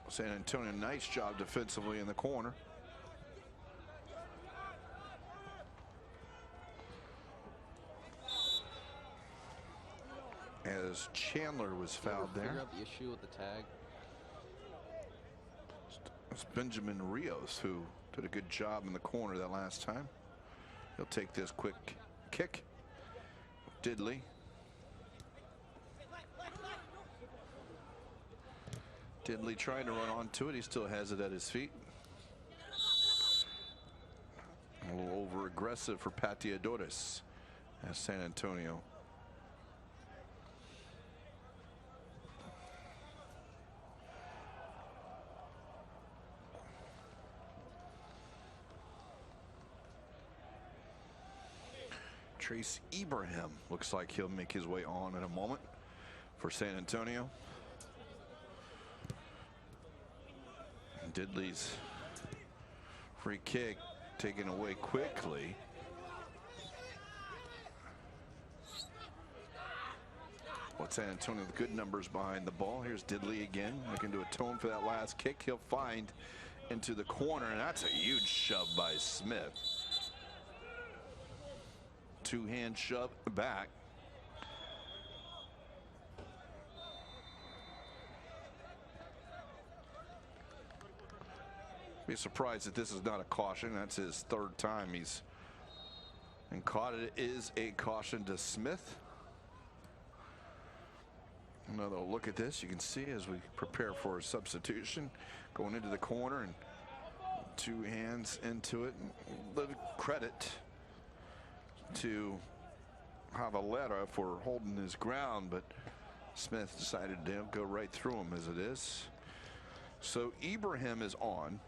Speaker 1: San Antonio, nice job defensively in the corner. As Chandler was fouled there.
Speaker 2: Figure out the issue with the tag.
Speaker 1: It's Benjamin Rios who did a good job in the corner that last time. He'll take this quick kick. Diddley. Diddley trying to run onto it. He still has it at his feet. A little over aggressive for Pateadores as San Antonio. Trace Ibrahim looks like he'll make his way on in a moment for San Antonio. Diddley's free kick taken away quickly. Well, San Antonio with good numbers behind the ball. Here's Diddley again, looking to atone for that last kick. He'll find into the corner, and that's a huge shove by Smith. Two-hand shove back. Be surprised if this is not a caution. That's his third time he's and caught it. Is a caution to Smith. Another look at this. You can see as we prepare for a substitution, going into the corner and two hands into it. And little credit to Javalera for holding his ground, but Smith decided to go right through him as it is. So Ibrahim is on.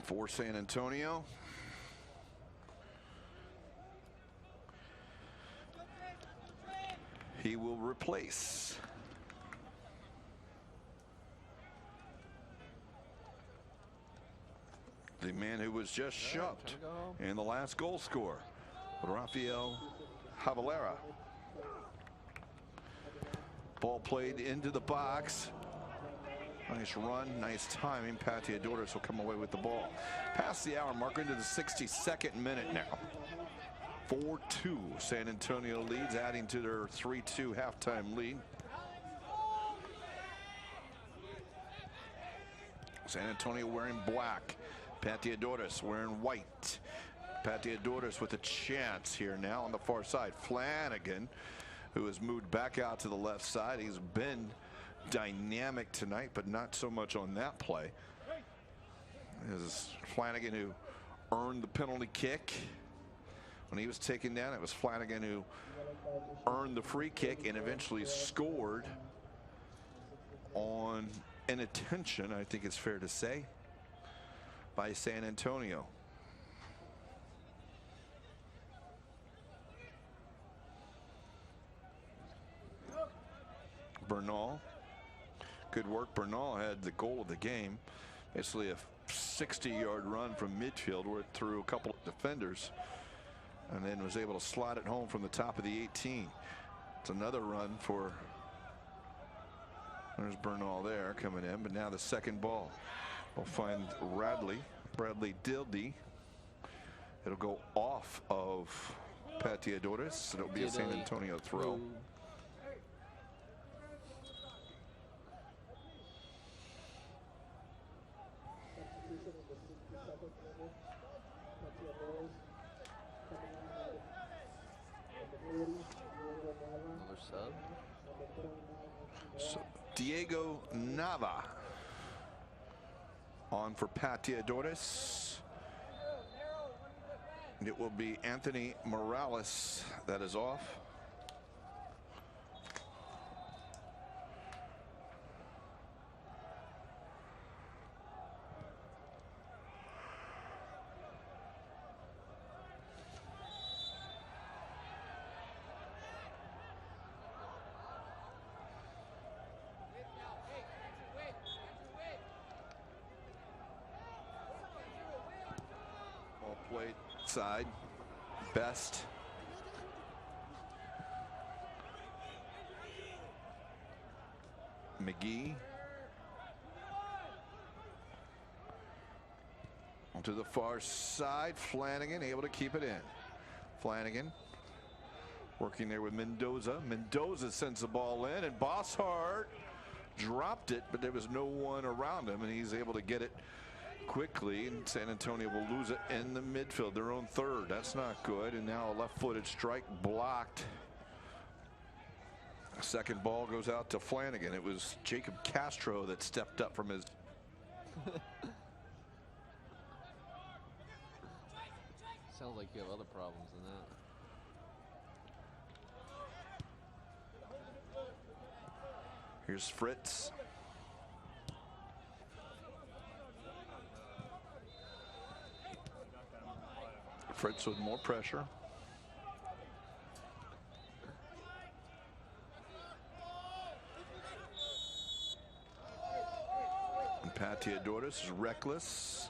Speaker 1: For San Antonio. He will replace the man who was just shoved and the last goal scorer, Rafael Javalera. Ball played into the box. Nice run, nice timing. Pateadores will come away with the ball. Past the hour mark, into the 62nd minute now. 4-2, San Antonio leads, adding to their 3-2 halftime lead. San Antonio wearing black. Pateadores wearing white. Pateadores with a chance here now on the far side. Flanagan, who has moved back out to the left side. He's been dynamic tonight, but not so much on that play. This is Flanagan who earned the penalty kick. When he was taken down, it was Flanagan who earned the free kick and eventually scored on an attention, I think it's fair to say, by San Antonio. Bernal. Good work. Bernal had the goal of the game. Basically a 60-yard run from midfield where it threw a couple of defenders and then was able to slide it home from the top of the 18. It's another run for, there's Bernal there coming in, but now the second ball. We'll find Bradley Dildy. It'll go off of Pateadores. It'll be a San Antonio throw.
Speaker 2: Another sub.
Speaker 1: So Diego Nava on for Pateadores. It will be Anthony Morales that is off. Played side, Best McGee. To the far side, Flanagan able to keep it in. Flanagan working there with Mendoza. Mendoza sends the ball in, and Bosshart dropped it, but there was no one around him, and he's able to get it quickly, and San Antonio will lose it in the midfield, their own third. That's not good, and now a left-footed strike blocked. Second ball goes out to Flanagan. It was Jacob Castro that stepped up from his
Speaker 2: Sounds like you have other problems than that.
Speaker 1: Here's Fritz. Fritz with more pressure. And Pateadores is reckless.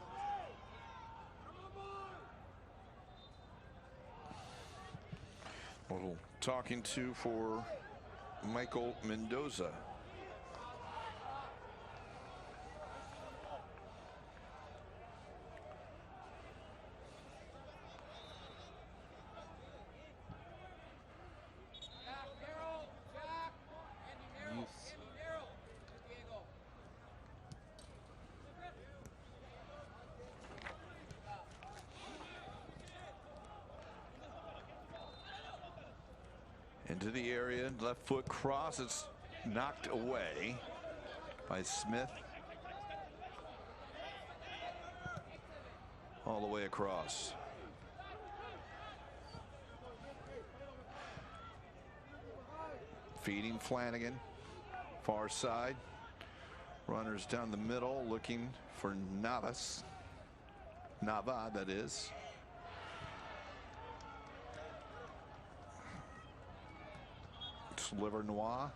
Speaker 1: Little talking to for Michael Mendoza. Into the area, left foot cross, it's knocked away by Smith. All the way across. Feeding Flanagan, far side. Runners down the middle looking for Navas. Nava, that is. Liver Noir.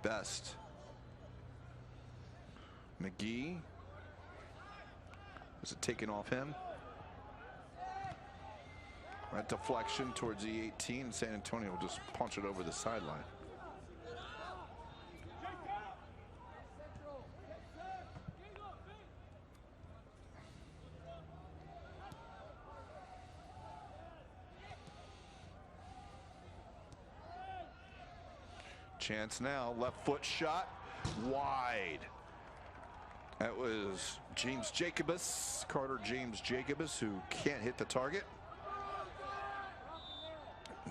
Speaker 1: Best. McGee. Is it taken off him? That deflection towards the 18. San Antonio will just punch it over the sideline. Chance now, left foot shot, wide. That was James Jacobus, Carter James Jacobus, who can't hit the target.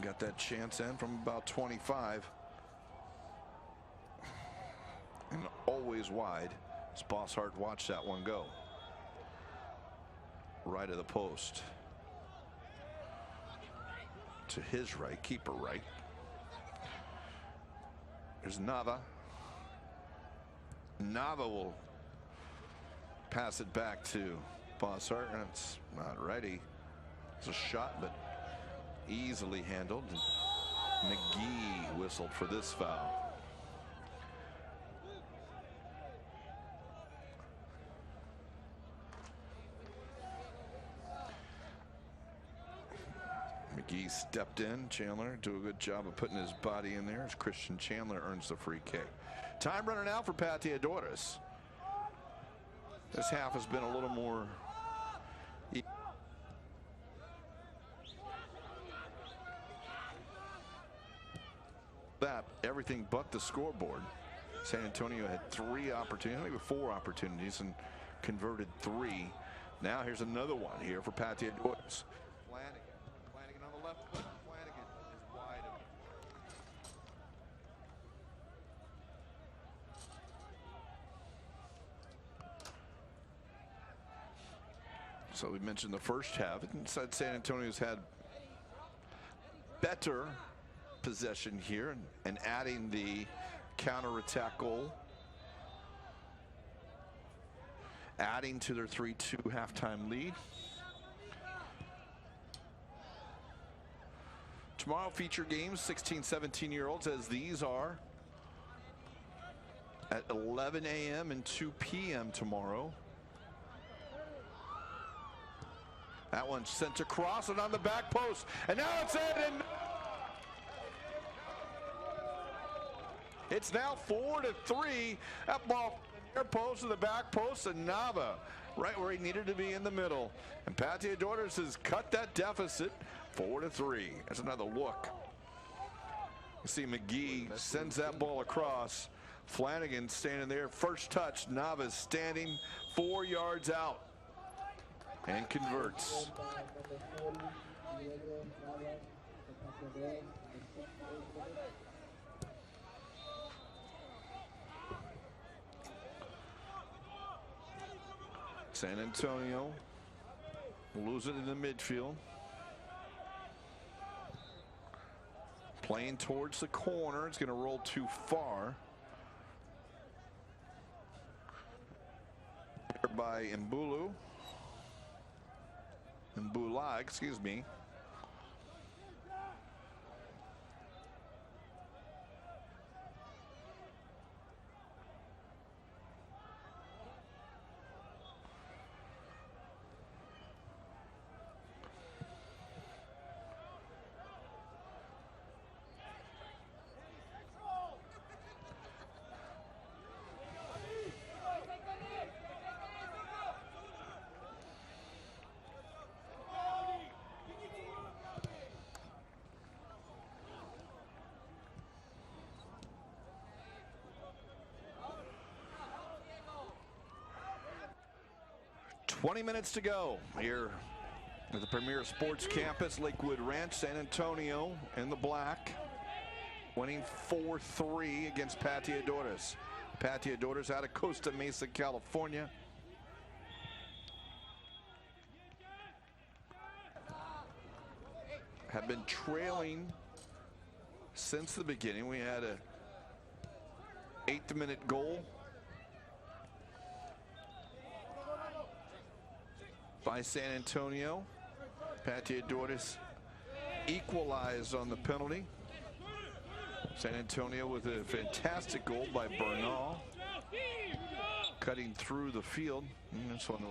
Speaker 1: Got that chance in from about 25. And always wide, as Bosshart watched that one go. Right of the post. To his right, keeper right. There's Nava. Nava will pass it back to Bosshart, and it's not ready. It's a shot, but easily handled. McGee whistled for this foul. McGee stepped in. Chandler do a good job of putting his body in there as Christian Chandler earns the free kick. Time running out for Pateadores. This half has been a little more that everything but the scoreboard. San Antonio had 3 opportunities, maybe 4 opportunities, and converted 3. Now here's another one here for Pateadores. Flanagan on the left foot. Flanagan is wide of it. So we mentioned the first half. Inside San Antonio's had better possession here, and adding the counterattack goal, adding to their 3-2 halftime lead. Tomorrow feature games, 16, 17-year-olds, as these are at 11 a.m. and 2 p.m. tomorrow. That one sent across and on the back post, and now it's in. And It's now 4-3. That ball from the near post to the back post, and Nava right where he needed to be in the middle. And Pateadores has cut that deficit 4-3. That's another look. You see McGee sends that ball across. Flanagan standing there. First touch. Nava's standing 4 yards out and converts. San Antonio will lose it in the midfield. Playing towards the corner. It's going to roll too far. By Mbula, excuse me. $20 minutes to go here at the Premier Sports Campus, Lakewood Ranch. San Antonio in the black, winning 4-3 against Pateadores. Pateadores out of Costa Mesa, California. Have been trailing since the beginning. We had a 8th-minute goal by San Antonio. Pateadores equalized on the penalty. San Antonio with a fantastic goal by Bernal, cutting through the field. This one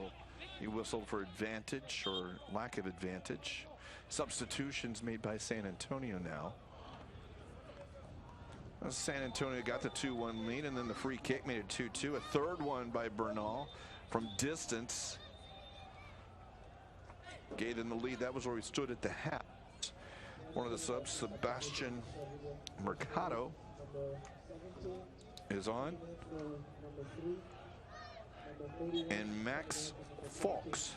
Speaker 1: he whistled for advantage or lack of advantage. Substitutions made by San Antonio now. San Antonio got the 2-1 lead, and then the free kick made it 2-2. A third one by Bernal from distance gave them the lead. That was where we stood at the half. One of the subs, Sebastian Mercado, is on. And Max Fawkes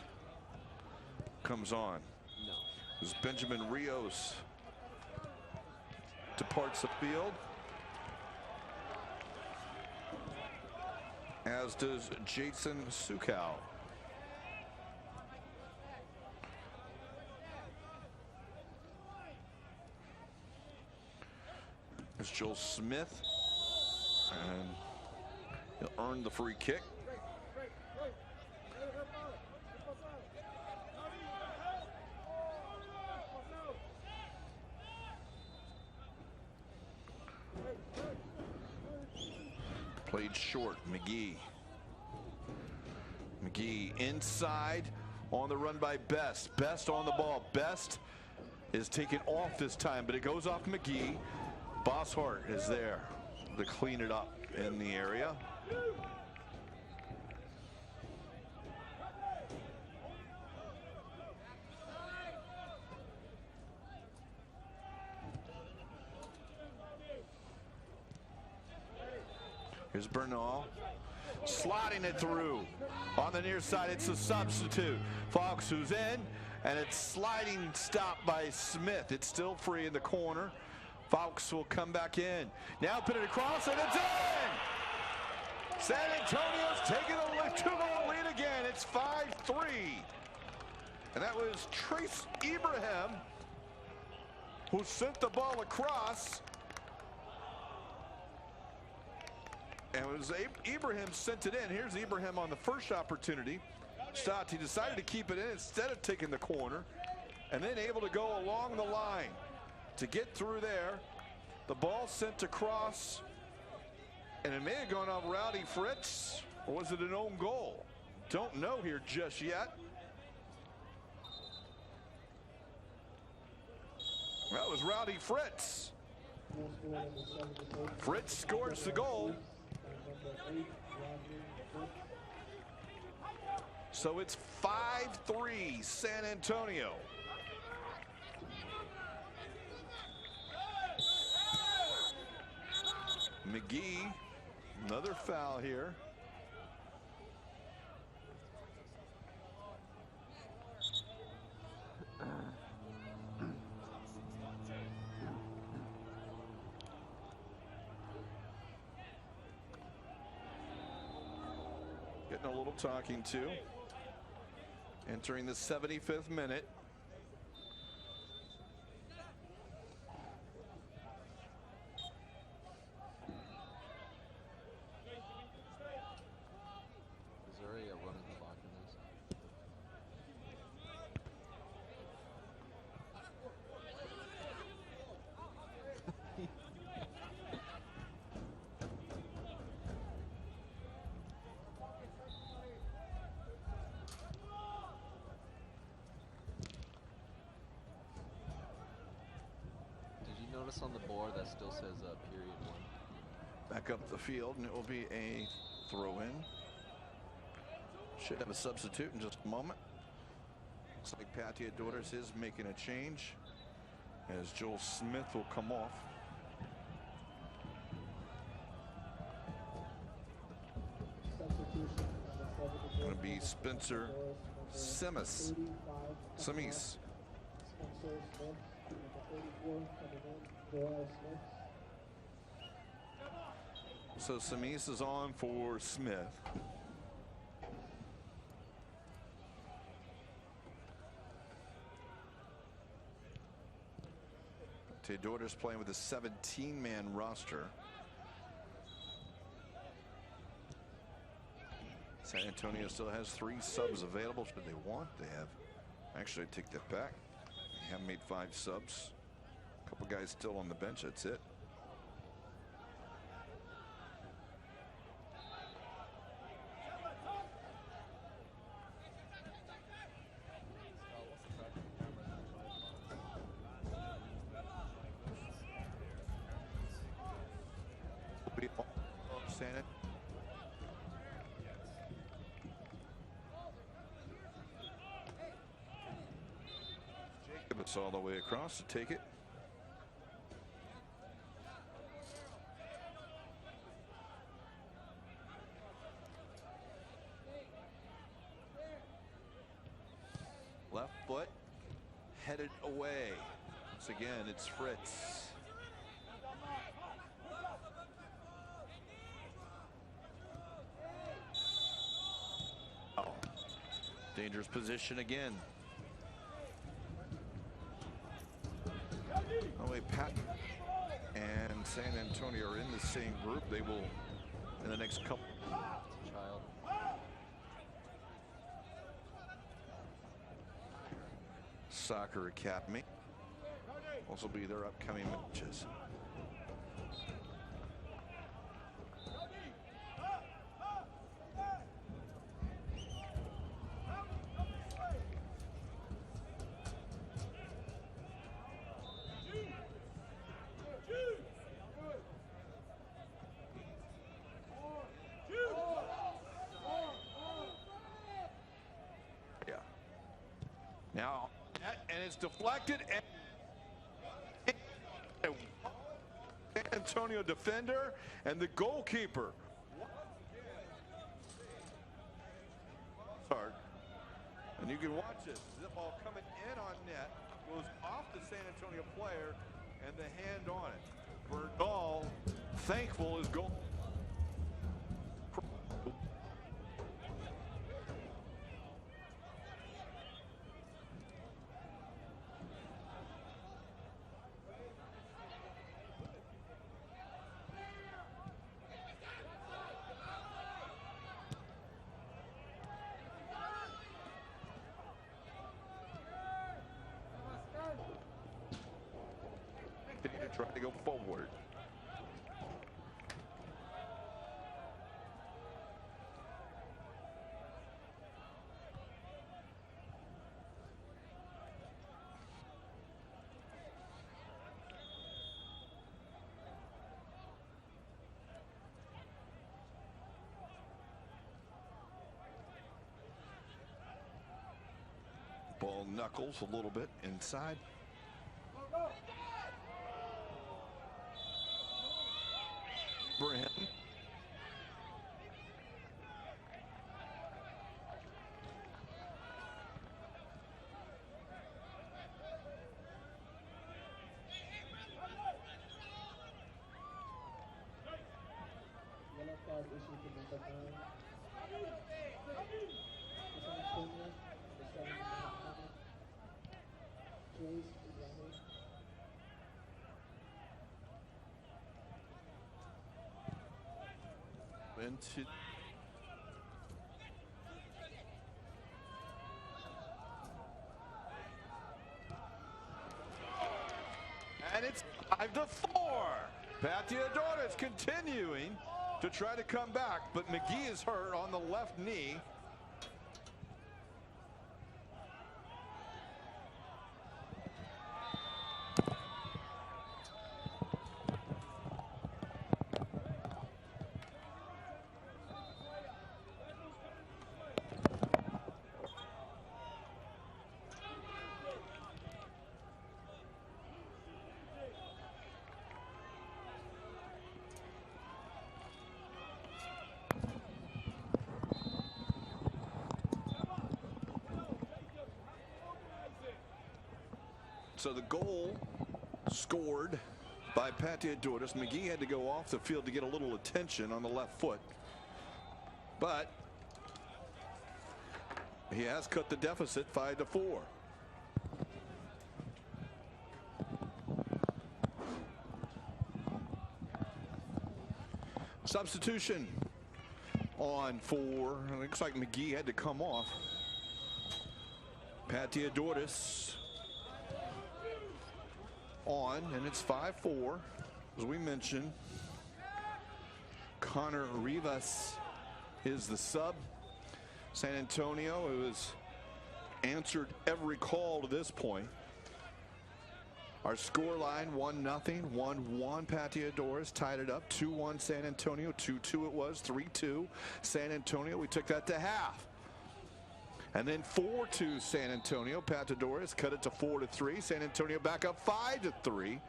Speaker 1: comes on. As Benjamin Rios departs the field, as does Jason Sukow. It's Joel Smith, and he'll earn the free kick. Played short, McGee. McGee inside on the run by Best. Best on the ball. Best is taken off this time, but it goes off McGee. Bosshart is there to clean it up in the area. Here's Bernal sliding it through. On the near side, it's a substitute. Fox, who's in, and it's sliding stop by Smith. It's still free in the corner. Fox will come back in. Now put it across, and it's in! San Antonio's taking a 2-goal lead again. It's 5-3. And that was Trace Ibrahim who sent the ball across. And it was Ibrahim sent it in. Here's Ibrahim on the first opportunity. Stopped. He decided to keep it in instead of taking the corner, and then able to go along the line to get through there. The ball sent across, and it may have gone off Rowdy Fritz, or was it an own goal? Don't know here just yet. That was Rowdy Fritz.
Speaker 3: Goal scored in the 71st.
Speaker 1: Fritz scores the goal.
Speaker 3: And number 8, Rodney Fritz.
Speaker 1: So it's 5-3 San Antonio. McGee, another foul here. Getting a little talking to. Entering the 75th minute.
Speaker 2: Is there a running clock in this? Did you notice on the board that still says period 1?
Speaker 1: Back up the field, and it will be a throw-in. Should have a substitute in just a moment. Looks like Pateadores is making a change as Joel Smith will come off.
Speaker 3: Substitution on the 74th.
Speaker 1: Going to be Spencer Simis.
Speaker 3: 85
Speaker 1: Simis.
Speaker 3: Spencer Smith, number 84 coming in. Joel Smith.
Speaker 1: So Simis is on for Smith. Pateadores playing with a 17-man roster. San Antonio still has 3 subs available should they want. They have, actually, I take that back. They have made 5 subs. A couple guys still on the bench. That's it. Santa. Jacobs all the way across to take it. Left foot headed away. Once again, it's Fritz. Dangerous position again. Oh wait, Pat and San Antonio are in the same group. They will, in the next couple.
Speaker 2: Child.
Speaker 1: Soccer Academy. Also be their upcoming matches. Now, and it's deflected, and San Antonio defender and the goalkeeper. And you can watch this. The ball coming in on net, goes off the San Antonio player, and the hand on it. Bernal, thankful, is goal. Trying to go forward. Ball knuckles a little bit inside. Brim.
Speaker 3: Yellow card issued to number 9. The 79 Trace Ibrahim.
Speaker 1: Into and it's 5-4. Pateadores continuing to try to come back, but McGee is hurt on the left knee. So the goal scored by Pateadores. McGee had to go off the field to get a little attention on the left foot, but he has cut the deficit 5-4. Substitution on for, it looks like McGee had to come off. Pateadores on, and it's 5-4. As we mentioned, Connor Rivas is the sub. San Antonio, who has answered every call to this point. Our score line 1-0, 1-1 Pateadores, tied it up. 2-1 San Antonio, 2-2 it was, 3-2 San Antonio. We took that to half. And then 4-2 San Antonio. Pateadores cut it to 4-3. San Antonio back up 5-3.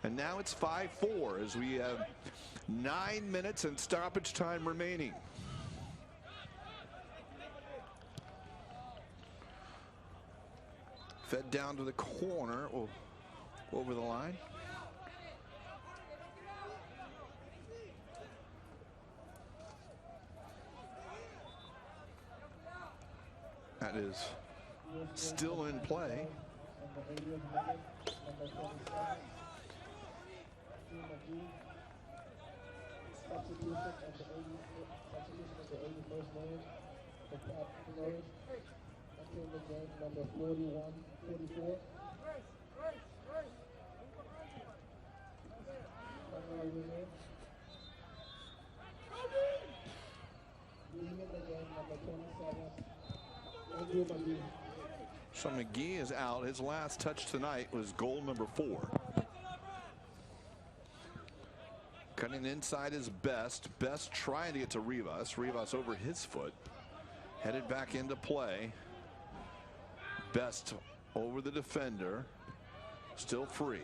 Speaker 1: And now it's 5-4 as we have 9 minutes and stoppage time remaining. Fed down to the corner, over the line. That is still in play.
Speaker 3: Number 41, 44.
Speaker 1: So McGee is out. His last touch tonight was goal number 4. Cutting inside is Best. Best trying to get to Rivas. Rivas over his foot. Headed back into play. Best over the defender. Still free.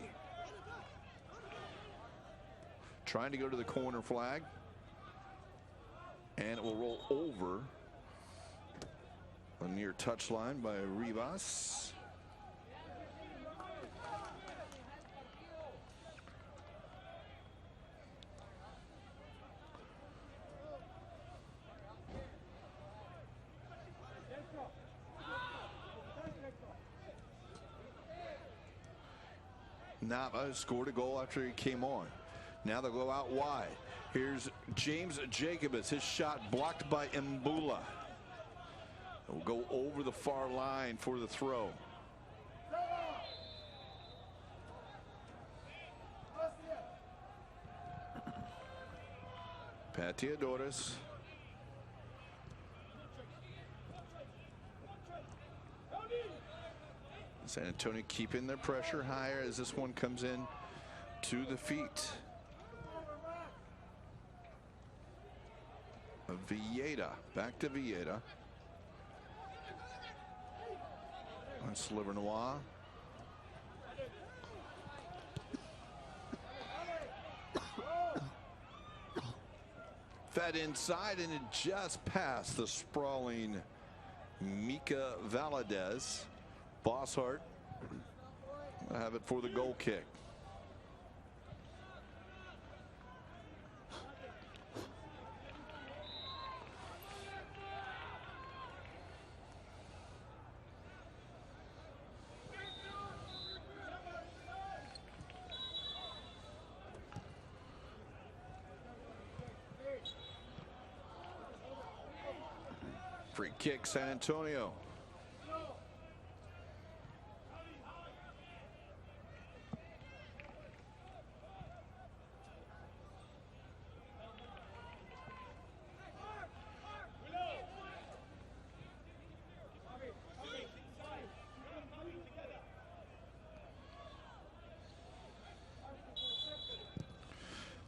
Speaker 1: Trying to go to the corner flag. And it will roll over a near touchline by Rivas. Nava scored a goal after he came on. Now they'll go out wide. Here's James Jacobus. His shot blocked by Mbula. Will go over the far line for the throw. Pateadores. San Antonio keeping their pressure higher as this one comes in to the feet of Villeda. Back to Villeda. That's Liver Noir. Fed inside, and it just passed the sprawling Mika Valadez. Bosshart will have it for the goal kick. Free kick, San Antonio.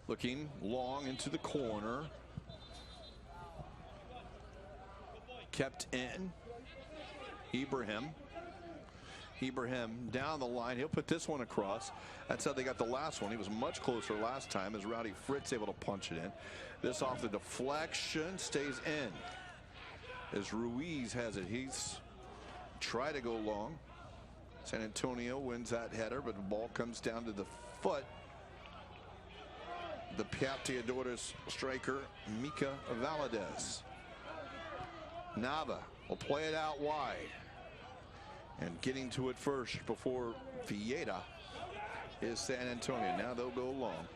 Speaker 1: Looking long into the corner. Kept in. Ibrahim down the line. He'll put this one across. That's how they got the last one. He was much closer last time as Rowdy Fritz able to punch it in. This off the deflection stays in. As Ruiz has it. He's tried to go long. San Antonio wins that header, but the ball comes down to the foot. The Pateadores striker, Mika Valadez. Nava will play it out wide. And getting to it first before Villeda is San Antonio. Now they'll go long.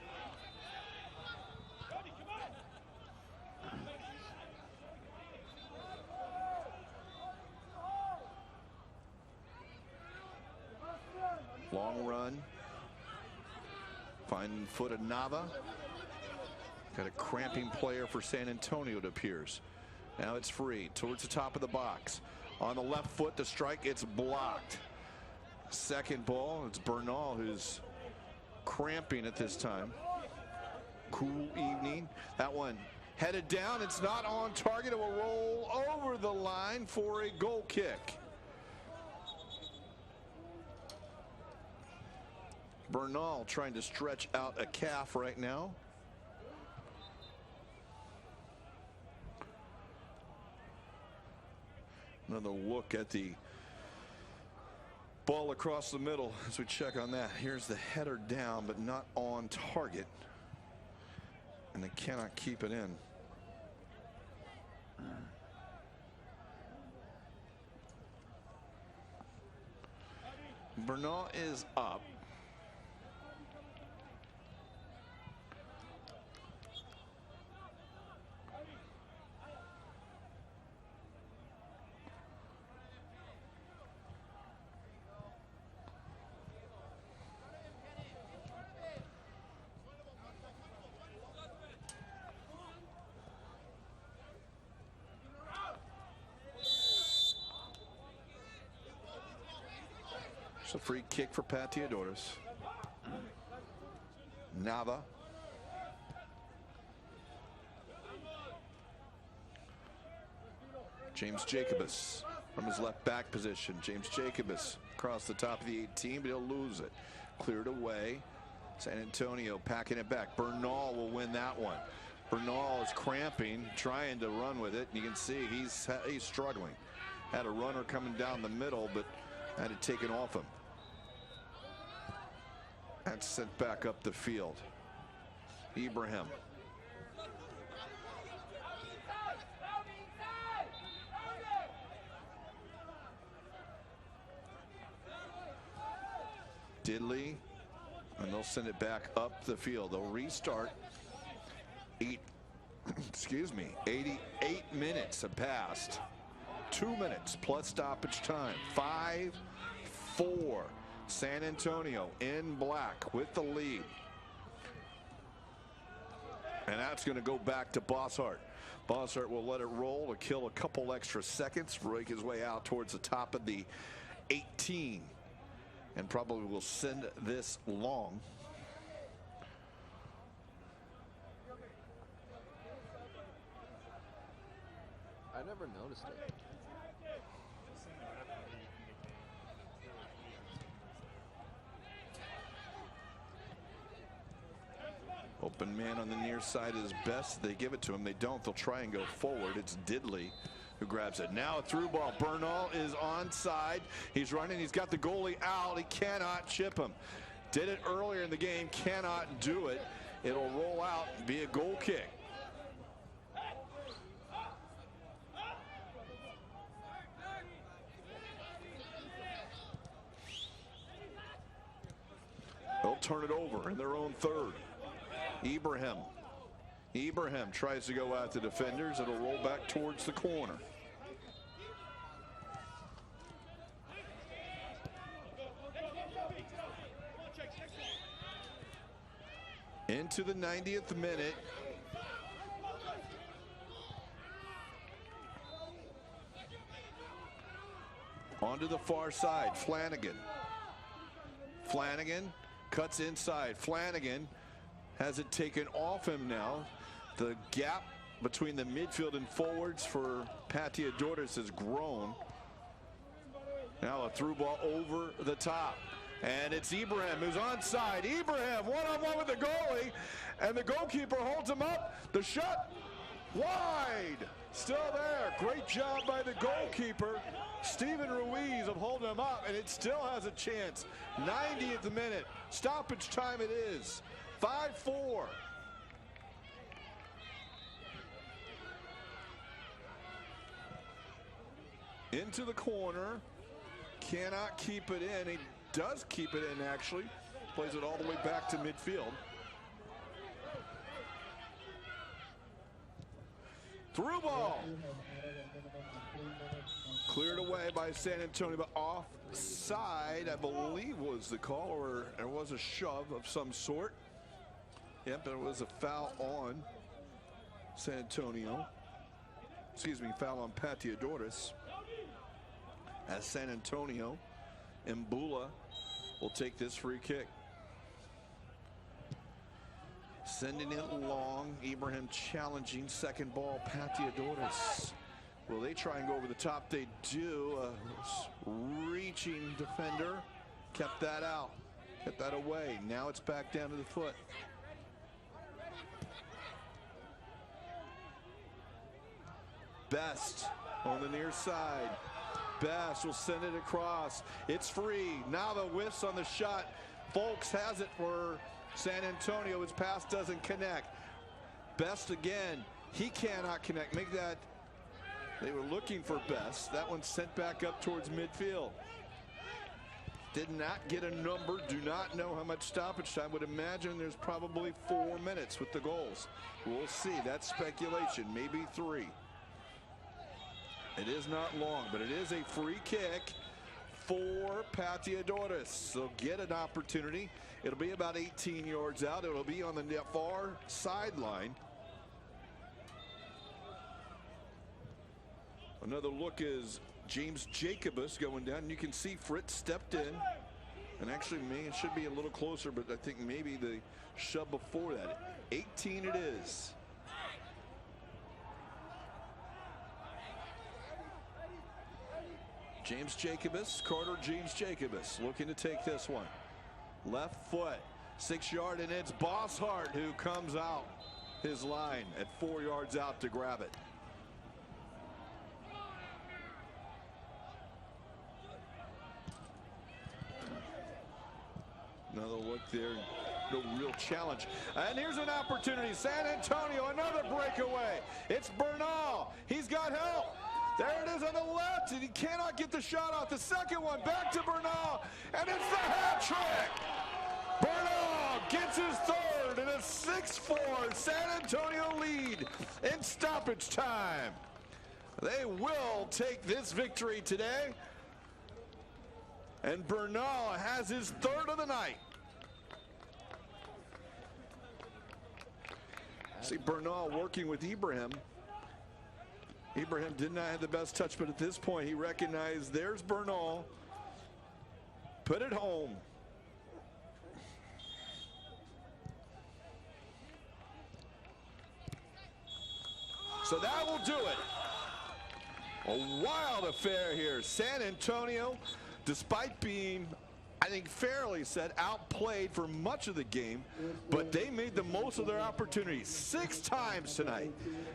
Speaker 1: Long run. Finding foot of Nava. Got a cramping player for San Antonio, it appears. Now it's free towards the top of the box. On the left foot to strike, it's blocked. Second ball, it's Bernal who's cramping at this time. Cool evening. That one headed down. It's not on target. It will roll over the line for a goal kick. Bernal trying to stretch out a calf right now. Another look at the ball across the middle as we check on that. Here's the header down, but not on target. And they cannot keep it in. Bernal is up. A free kick for Pateadores. Nava. James Jacobus from his left back position. James Jacobus across the top of the 18, but he'll lose it. Cleared away. San Antonio packing it back. Bernal will win that one. Bernal is cramping, trying to run with it. You can see he's struggling. Had a runner coming down the middle, but had it taken off him. That's sent back up the field. Ibrahim. Diddley. And they'll send it back up the field. They'll restart. 88 minutes have passed. 2 minutes plus stoppage time. 5-4. San Antonio in black with the lead. And that's going to go back to Bosshart. Bosshart will let it roll to kill a couple extra seconds, break his way out towards the top of the 18. And probably will send this long.
Speaker 2: I never noticed it.
Speaker 1: Open man on the near side is best. They give it to him. They don't. They'll try and go forward. It's Diddley who grabs it. Now a through ball. Bernal is onside. He's running. He's got the goalie out. He cannot chip him. Did it earlier in the game. Cannot do it. It'll roll out and be a goal kick. They'll turn it over in their own third. Ibrahim tries to go at the defenders. It'll roll back towards the corner. Into the 90th minute. Onto the far side. Flanagan cuts inside. Flanagan has it taken off him now. The gap between the midfield and forwards for Pateadores has grown. Now a through ball over the top. And it's Ibrahim who's onside. Ibrahim one-on-one with the goalie. And the goalkeeper holds him up. The shot wide. Still there. Great job by the goalkeeper, Steven Ruiz, of holding him up. And it still has a chance. 90th minute. Stoppage time it is. 5-4. Into the corner. Cannot keep it in. He does keep it in, actually. Plays it all the way back to midfield. Through ball. Cleared away by San Antonio, but offside, I believe, was the call, or there was a shove of some sort. Yep, there was a foul on San Antonio. Excuse me, foul on Pateadores. As San Antonio, Mbula will take this free kick. Sending it long. Ibrahim challenging. Second ball, Pateadores. Will they try and go over the top? They do. Reaching defender. Kept that out. Kept that away. Now it's back down to the foot. Best on the near side. Best will send it across. It's free. Now the whiffs on the shot. Folks has it for San Antonio. His pass doesn't connect. Best again. He cannot connect. Make that. They were looking for Best. That one sent back up towards midfield. Did not get a number. Do not know how much stoppage time. Would imagine there's probably 4 minutes with the goals. We'll see. That's speculation. Maybe 3. It is not long, but it is a free kick for Pateadores. They'll get an opportunity. It'll be about 18 yards out. It'll be on the far sideline. Another look is James Jacobus going down. You can see Fritz stepped in. And actually, it should be a little closer, but I think maybe the shove before that. 18 it is. James Jacobus, Carter James Jacobus, looking to take this one. Left foot, 6 yard, and it's Bosshart who comes out his line at 4 yards out to grab it. Another look there, no real challenge. And here's an opportunity. San Antonio, another breakaway. It's Bernal. He's got help. There it is on the left, and he cannot get the shot off. The second one, back to Bernal, and it's the hat trick. Bernal gets his third, and a 6-4 San Antonio lead in stoppage time. They will take this victory today, and Bernal has his third of the night. See Bernal working with Ibrahim. Ibrahim did not have the best touch, but at this point he recognized there's Bernal. Put it home. So that will do it. A wild affair here. San Antonio, despite being I think fairly said, outplayed for much of the game, but they made the most of their opportunities 6 times tonight,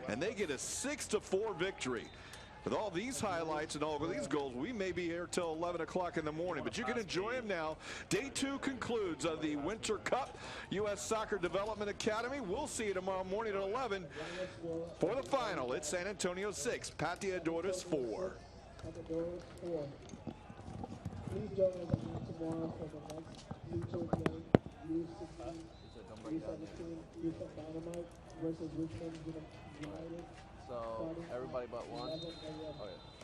Speaker 1: and they get a 6-4 victory. With all these highlights and all of these goals, we may be here till 11 o'clock in the morning, but you can enjoy them now. Day 2 concludes of the Winter Cup U.S. Soccer Development Academy. We'll see you tomorrow morning at 11 for the final. It's San Antonio 6, Pateadores 4.
Speaker 3: Pateadores 4. Please join us again tomorrow for the next featured game, U-16, U-17, Houston Dynamite versus Richmond United.
Speaker 2: So everybody but one.
Speaker 3: 11 a.m.
Speaker 2: Oh, yeah.